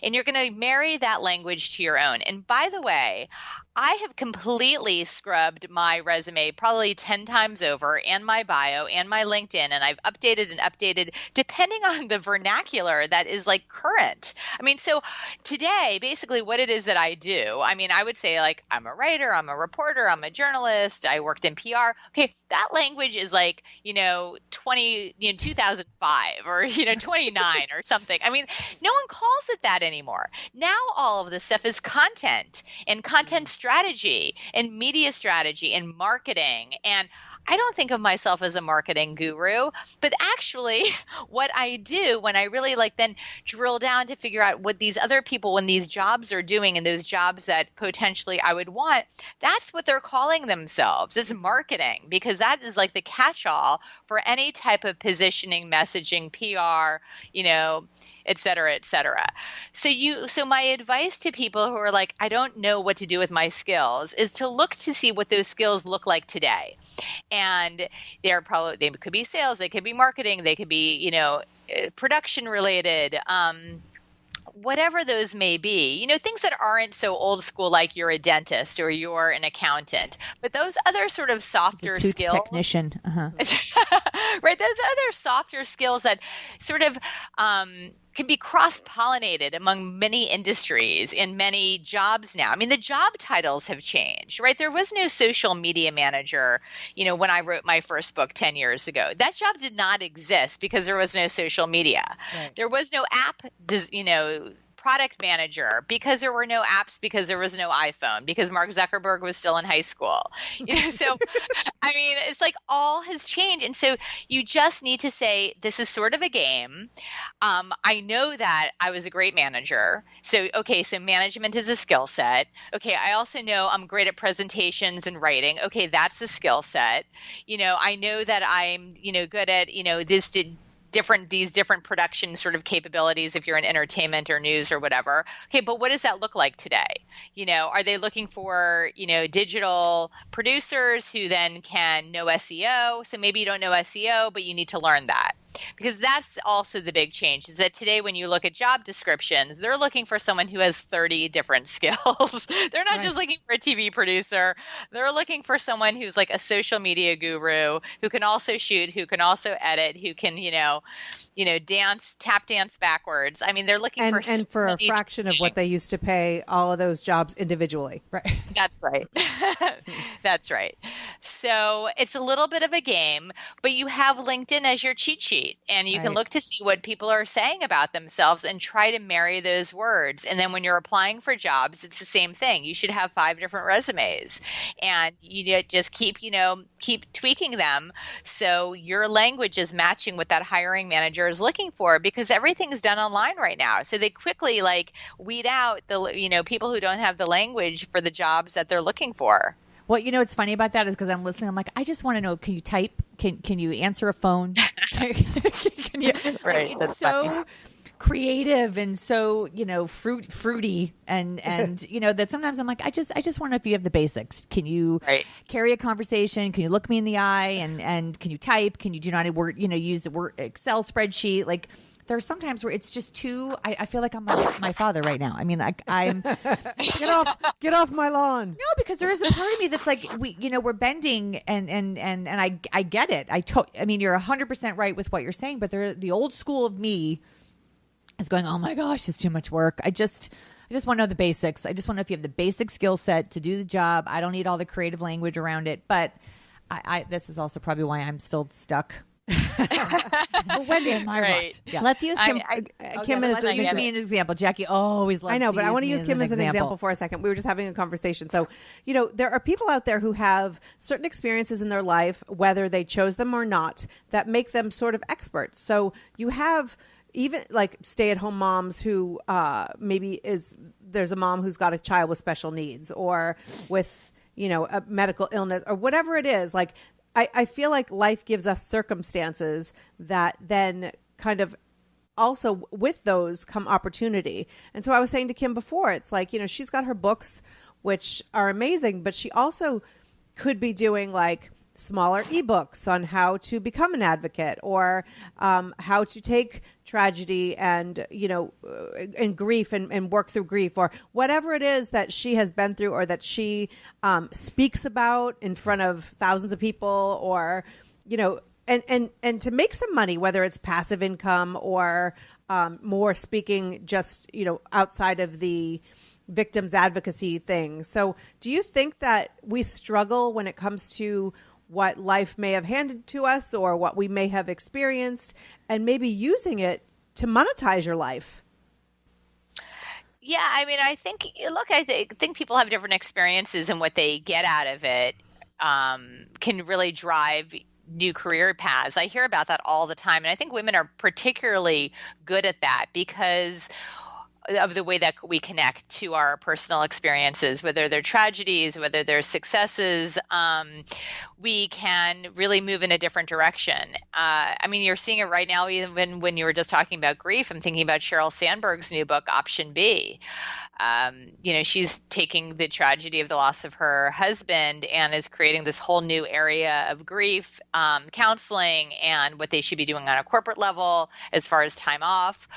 And you're going to marry that language to your own. And by the way, I have completely scrubbed my resume probably 10 times over, and my bio and my LinkedIn, and I've updated and updated depending on the vernacular that is like current. I mean, so today, basically what it is that I do, I mean, I would say like I'm a writer, I'm a reporter, I'm a journalist, I worked in PR. Okay, that language is like, 2005 or, 29 or something. I mean, no one calls it that anymore. Now all of this stuff is content and content strategy and media strategy and marketing. And I don't think of myself as a marketing guru, but actually what I do when I really then drill down to figure out what these other people, when these jobs are doing and those jobs that potentially I would want, that's what they're calling themselves. It's marketing, because that is like the catch-all for any type of positioning, messaging, PR, et cetera, et cetera. So my advice to people who are like, I don't know what to do with my skills, is to look to see what those skills look like today. And they could be sales, they could be marketing, they could be, production related, whatever those may be, things that aren't so old school, like you're a dentist or you're an accountant, but those other sort of softer skills, technician, right? Those other softer skills that sort of, can be cross-pollinated among many industries in many jobs now. I mean, the job titles have changed, right? There was no social media manager, when I wrote my first book 10 years ago. That job did not exist because there was no social media. Right. There was no app, product manager, because there were no apps, because there was no iPhone, because Mark Zuckerberg was still in high school. So I mean, it's like all has changed. And so you just need to say, this is sort of a game. I know that I was a great manager. So management is a skill set. Okay, I also know I'm great at presentations and writing. Okay, that's a skill set. I know that I'm, good at, these different production sort of capabilities if you're in entertainment or news or whatever. Okay, but what does that look like today? Are they looking for, digital producers who then can know SEO? So maybe you don't know SEO, but you need to learn that. Because that's also the big change, is that today when you look at job descriptions, they're looking for someone who has 30 different skills. They're not just looking for a TV producer. They're looking for someone who's like a social media guru, who can also shoot, who can also edit, who can, tap dance backwards. I mean, they're looking for and for a fraction of what they used to pay all of those jobs individually. Right. That's right. That's right. So it's a little bit of a game, but you have LinkedIn as your cheat sheet, and you can look to see what people are saying about themselves and try to marry those words. And then when you're applying for jobs, it's the same thing. You should have 5 different resumes, and you just keep tweaking them so your language is matching what that hiring manager is looking for, because everything's done online right now. So they quickly weed out the people who don't have the language for the jobs that they're looking for. Well, what's funny about that is because I'm listening, I'm like, I just want to know, can you type? Can you answer a phone? Can you, right. It's so creative and so, fruity and that sometimes I'm like, I just want to know if you have the basics. Can you carry a conversation? Can you look me in the eye and can you type? Can you do not word, use the word Excel spreadsheet? Like, there's sometimes where it's just too. I feel like I'm my father right now. I mean, I'm get off my lawn. No, because there is a part of me that's like we're bending and I get it. I mean, you're 100% right with what you're saying, but the old school of me is going, oh my gosh, it's too much work. I just want to know the basics. I just want to know if you have the basic skill set to do the job. I don't need all the creative language around it, but this is also probably why I'm still stuck. But Wendy, am I right? Yeah. Let's use Kim. Kim as an example. Jackie always loves. I know, to but use I want to me use Kim as an example for a second. We were just having a conversation. So, there are people out there who have certain experiences in their life, whether they chose them or not, that make them sort of experts. So you have even like stay-at-home moms who there's a mom who's got a child with special needs or with a medical illness or whatever it is. Like, I feel like life gives us circumstances that then kind of also with those come opportunity. And so I was saying to Kim before, it's like, she's got her books, which are amazing, but she also could be doing like smaller ebooks on how to become an advocate, or how to take tragedy and, and grief and work through grief, or whatever it is that she has been through, or that she speaks about in front of thousands of people, or, and to make some money, whether it's passive income or more speaking just, outside of the victims advocacy thing. So do you think that we struggle when it comes to what life may have handed to us or what we may have experienced, and maybe using it to monetize your life? Yeah, I mean, I think people have different experiences, and what they get out of it can really drive new career paths. I hear about that all the time, and I think women are particularly good at that because of the way that we connect to our personal experiences, whether they're tragedies, whether they're successes. We can really move in a different direction. I mean, you're seeing it right now, even when you were just talking about grief. I'm thinking about Sheryl Sandberg's new book, Option B. She's taking the tragedy of the loss of her husband and is creating this whole new area of grief, counseling, and what they should be doing on a corporate level as far as time off.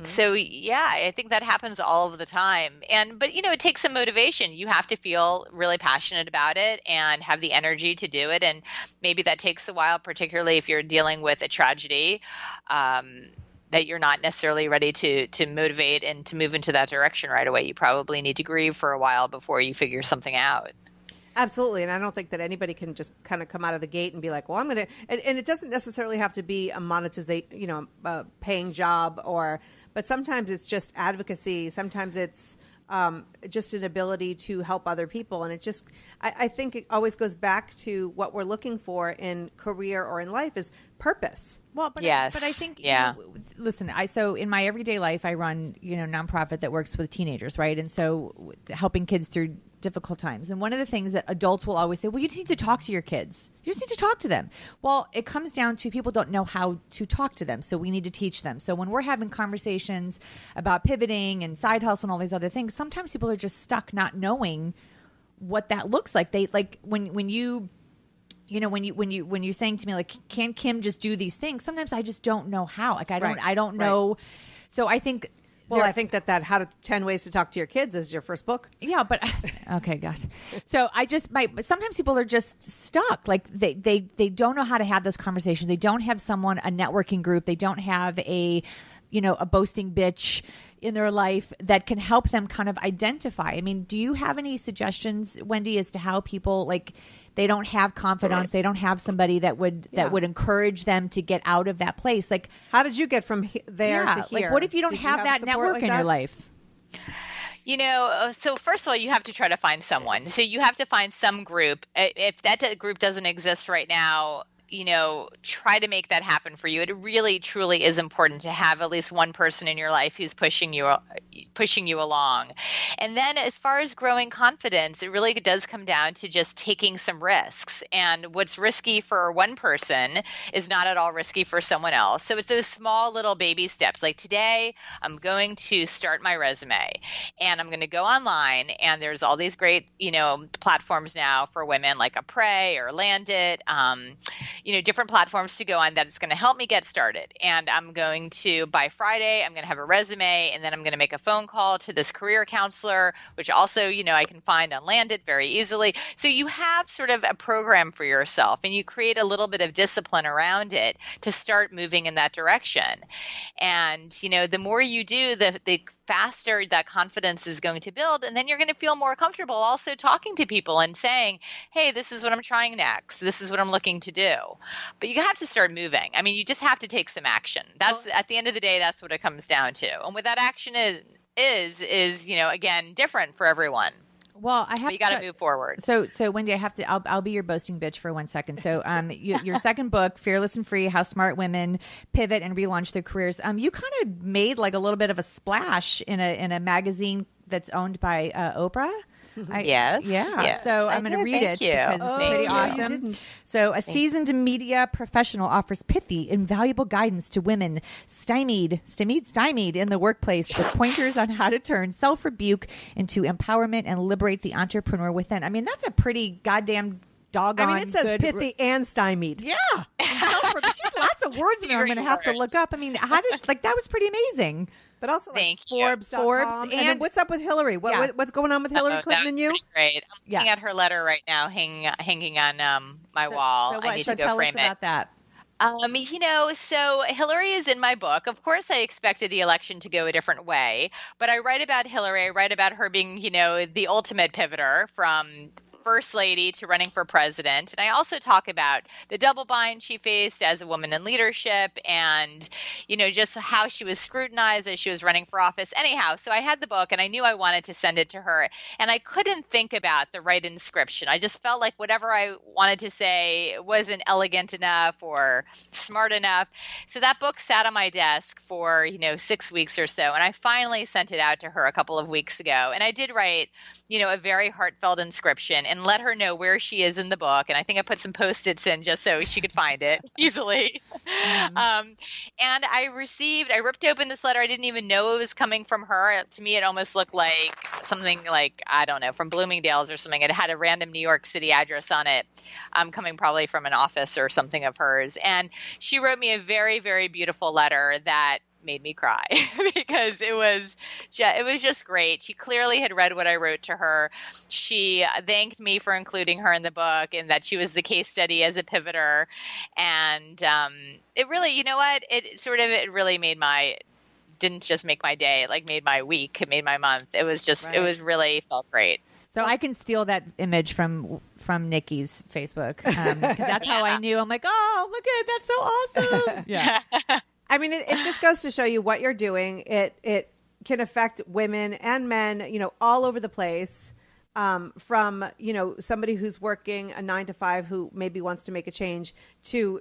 So yeah, I think that happens all of the time. But it takes some motivation. You have to feel really passionate about it and have the energy to do it. And maybe that takes a while, particularly if you're dealing with a tragedy. That you're not necessarily ready to motivate and to move into that direction right away. You probably need to grieve for a while before you figure something out. Absolutely. And I don't think that anybody can just kind of come out of the gate and be like, well, I'm going to, and it doesn't necessarily have to be a monetization, paying job, but sometimes it's just advocacy. Sometimes it's just an ability to help other people. And I think it always goes back to what we're looking for in career or in life is purpose. Well, but yes. But I think, yeah. Listen, so in my everyday life, I run, nonprofit that works with teenagers, right? And so helping kids through difficult times. And one of the things that adults will always say, well, you just need to talk to your kids. You just need to talk to them. Well, it comes down to people don't know how to talk to them. So we need to teach them. So when we're having conversations about pivoting and side hustle and all these other things, sometimes people are just stuck not knowing what that looks like. They like when you're saying to me, like, can Kim just do these things? Sometimes I just don't know how. Like, I don't know. So I think. Well, I think that How to 10 Ways to Talk to Your Kids is your first book. Yeah, but okay, God. So sometimes people are just stuck. Like they don't know how to have those conversations. They don't have a networking group. They don't have a boasting bitch in their life that can help them kind of identify. I mean, do you have any suggestions, Wendy, as to how people, like, they don't have confidence, they don't have somebody that would encourage them to get out of that place? Like, how did you get from there to here? Like, what if you don't have that network in your life? So first of all, you have to try to find someone. So you have to find some group. If that group doesn't exist right now, try to make that happen for you. It really, truly is important to have at least one person in your life who's pushing you along. And then as far as growing confidence, it really does come down to just taking some risks. And what's risky for one person is not at all risky for someone else. So it's those small little baby steps. Like today, I'm going to start my resume and I'm going to go online, and there's all these great, platforms now for women like Apray or Landit, different platforms to go on that it's going to help me get started. And I'm going to, by Friday, I'm going to have a resume, and then I'm going to make a phone call to this career counselor, which also, I can find on Landit very easily. So you have sort of a program for yourself, and you create a little bit of discipline around it to start moving in that direction. And, the more you do, the faster that confidence is going to build. And then you're going to feel more comfortable also talking to people and saying, hey, this is what I'm trying next. This is what I'm looking to do. But you have to start moving. I mean, you just have to take some action. That's at the end of the day, that's what it comes down to. And what that action is again, different for everyone. Well, you got to move forward. So Wendy, I'll be your boasting bitch for 1 second. So, your second book, Fearless and Free: How Smart Women Pivot and Relaunch Their Careers. You kind of made like a little bit of a splash in a magazine that's owned by Oprah. Yes. Yeah. Yes, so I'm going to read it because it's pretty awesome. So a seasoned media professional offers pithy, invaluable guidance to women stymied in the workplace with pointers on how to turn self-rebuke into empowerment and liberate the entrepreneur within. I mean, that's a pretty goddamn doggone I mean, it says good. pithy and stymied. Yeah. She had lots of words in there I'm going to have to look up. I mean, that was pretty amazing. But also like Thank you. Forbes.com. Forbes, and then what's up with Hillary? What's going on with Hillary Clinton and you? Great. I'm looking at her letter right now, hanging on my wall. So what? I need to go tell frame us about that. So Hillary is in my book. Of course, I expected the election to go a different way, but I write about Hillary. I write about her being, the ultimate pivoter from first lady to running for president. And I also talk about the double bind she faced as a woman in leadership and, just how she was scrutinized as she was running for office. Anyhow, so I had the book and I knew I wanted to send it to her. And I couldn't think about the right inscription. I just felt like whatever I wanted to say wasn't elegant enough or smart enough. So that book sat on my desk for, 6 weeks or so. And I finally sent it out to her a couple of weeks ago. And I did write, a very heartfelt inscription and let her know where she is in the book. And I think I put some Post-its in just so she could find it easily. And I ripped open this letter. I didn't even know it was coming from her. To me, it almost looked like something like, I don't know, from Bloomingdale's or something. It had a random New York City address on it, coming probably from an office or something of hers. And she wrote me a very, very beautiful letter that made me cry because it was just great. She clearly had read what I wrote to her. She thanked me for including her in the book and that she was the case study as a pivoter. And it really, it really didn't just make my day, like made my week, it made my month. It was just, It was really felt great. So I can steal that image from Nikki's Facebook because that's how I knew. I'm like, oh, look at it. That's so awesome. Yeah. I mean, it just goes to show you what you're doing. It can affect women and men, all over the place. From, somebody who's working a 9 to 5 who maybe wants to make a change to,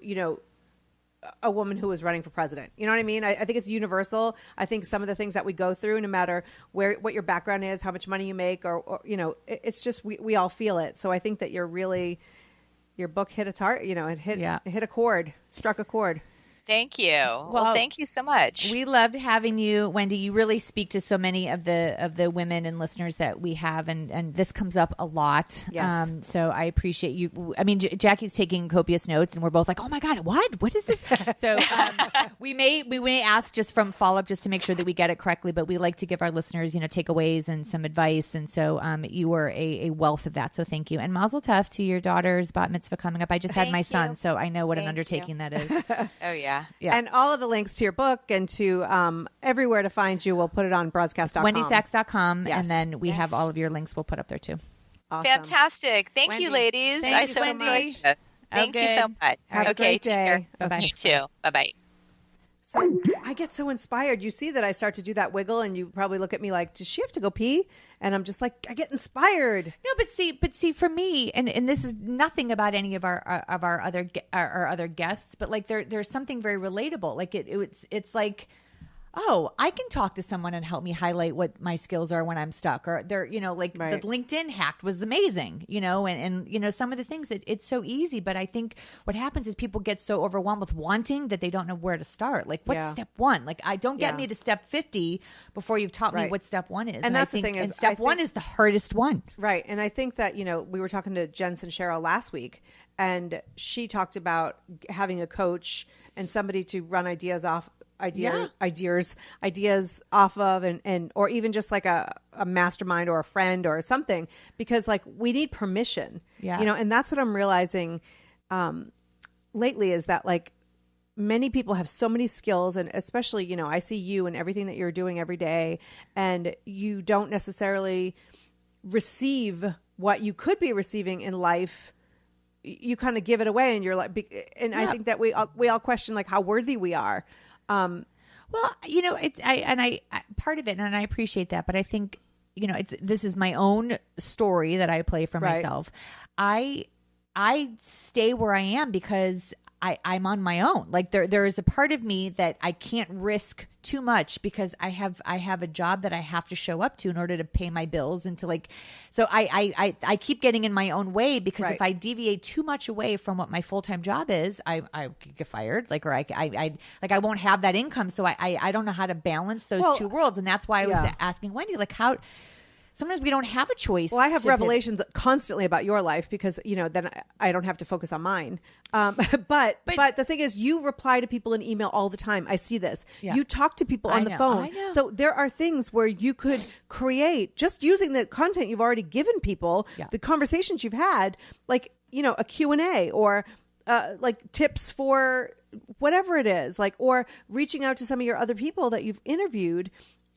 a woman who is running for president. You know what I mean? I think it's universal. I think some of the things that we go through, no matter what your background is, how much money you make, or it's just we all feel it. So I think that your book hit a target. It hit a chord, struck a chord. Thank you. Well, thank you so much. We loved having you, Wendy. You really speak to so many of the women and listeners that we have, and this comes up a lot. Yes. So I appreciate you. I mean, Jackie's taking copious notes, and we're both like, "Oh my God, what is this?" So we may ask just from follow up just to make sure that we get it correctly, but we like to give our listeners, takeaways and some advice, and so you were a wealth of that. So thank you, and Mazel Tov to your daughter's bat mitzvah coming up. I just had my son, so I know what an undertaking that is. Oh yeah. Yeah. And all of the links to your book and to everywhere to find you, we'll put it on BROADScast.com. WendySachs.com. Yes. And then we have all of your links we'll put up there too. Awesome. Fantastic. Thank Wendy, you, ladies. thank I you so so enjoyed much. this. Thank you so much. Have a great day. Take care. Bye-bye. You too. Bye-bye. So I get so inspired. You see that I start to do that wiggle, and you probably look at me like, does she have to go pee? And I'm just like, I get inspired. No, but see, for me, and this is nothing about any of our other guests, but like there's something very relatable. Like it's like, oh, I can talk to someone and help me highlight what my skills are when I'm stuck. Or they're, like Right. the LinkedIn hack was amazing, and some of the things it's so easy. But I think what happens is people get so overwhelmed with wanting that they don't know where to start. Like, what's step one? Like, I don't get me to step 50 before you've taught me Right. what step one is. And that's I think, the thing is, and step I one think- is the hardest one. Right. And I think that, we were talking to Jensen Cheryl last week, and she talked about having a coach and somebody to run ideas off of and or even just like a mastermind or a friend or something, because like we need permission, and that's what I'm realizing lately is that like many people have so many skills, and especially, I see you and everything that you're doing every day, and you don't necessarily receive what you could be receiving in life. You kind of give it away, and you're like, and I think that we all question like how worthy we are. Well, I part of it, and I appreciate that, but I think, this is my own story that I play for myself. I stay where I am because I'm on my own. Like there is a part of me that I can't risk too much because I have a job that I have to show up to in order to pay my bills and to so I keep getting in my own way because if I deviate too much away from what my full-time job is, I could get fired, or I won't have that income. So I don't know how to balance those two worlds. And that's why I was asking Wendy, like, sometimes we don't have a choice. Well, I have to revelations constantly about your life because, then I don't have to focus on mine. But the thing is, you reply to people in email all the time. I see this. Yeah. You talk to people on the phone. I know. So there are things where you could create, just using the content you've already given people, the conversations you've had, like, a Q&A or like tips for whatever it is, like, or reaching out to some of your other people that you've interviewed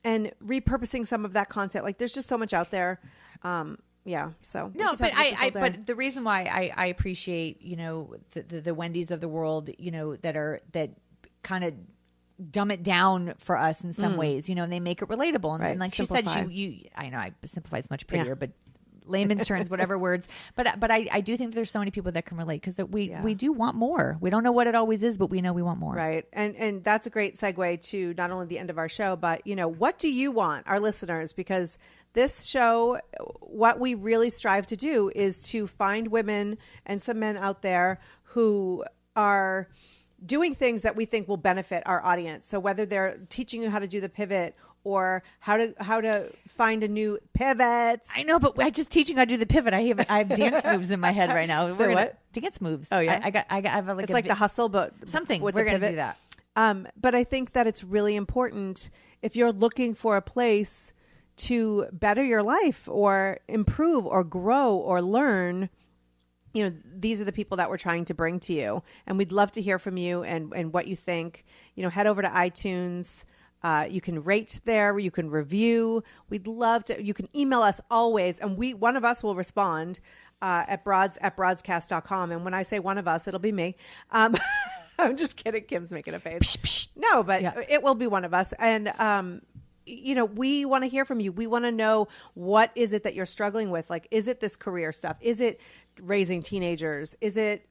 and repurposing some of that content. Like, there's just so much out there. So no, but the reason why I appreciate, the Wendy's of the world, that kind of dumb it down for us in some ways, and they make it relatable. And, right. and like Simplify. she said, I know I simplify is much prettier, but layman's terms, whatever words. But I do think there's so many people that can relate because we do want more. We don't know what it always is, but we know we want more. Right. And that's a great segue to not only the end of our show, but, what do you want, our listeners? Because this show, what we really strive to do is to find women and some men out there who are doing things that we think will benefit our audience. So whether they're teaching you how to do the pivot or how to find a new pivot. I know, but I just teaching how to do the pivot. I have dance moves in my head right now. We're gonna dance moves. Oh yeah, I have like it's like the hustle, but something. We're gonna do that. But I think that it's really important if you're looking for a place to better your life or improve or grow or learn. These are the people that we're trying to bring to you, and we'd love to hear from you and what you think. Head over to iTunes. You can rate there. You can review. We'd love to. You can email us always, and one of us will respond at BROADScast.com. And when I say one of us, it'll be me. I'm just kidding. Kim's making a face. No, but it will be one of us. And we want to hear from you. We want to know, what is it that you're struggling with? Like, is it this career stuff? Is it raising teenagers? Is it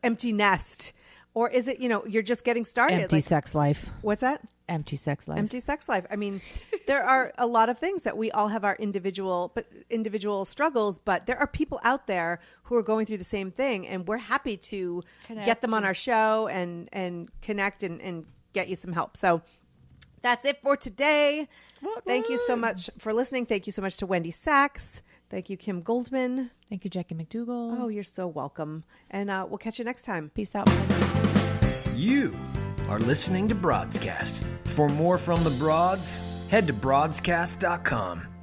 empty nest? Or is it, you're just getting started? Empty sex life. What's that? Empty sex life. Empty sex life. I mean, there are a lot of things that we all have our individual struggles, but there are people out there who are going through the same thing, and we're happy to get them on our show and connect and get you some help. So that's it for today. Thank you so much for listening. Thank you so much to Wendy Sachs. Thank you, Kim Goldman. Thank you, Jackie McDougall. Oh, you're so welcome. And we'll catch you next time. Peace out. You are listening to BROADScast. For more from the Broads, head to BROADScast.com.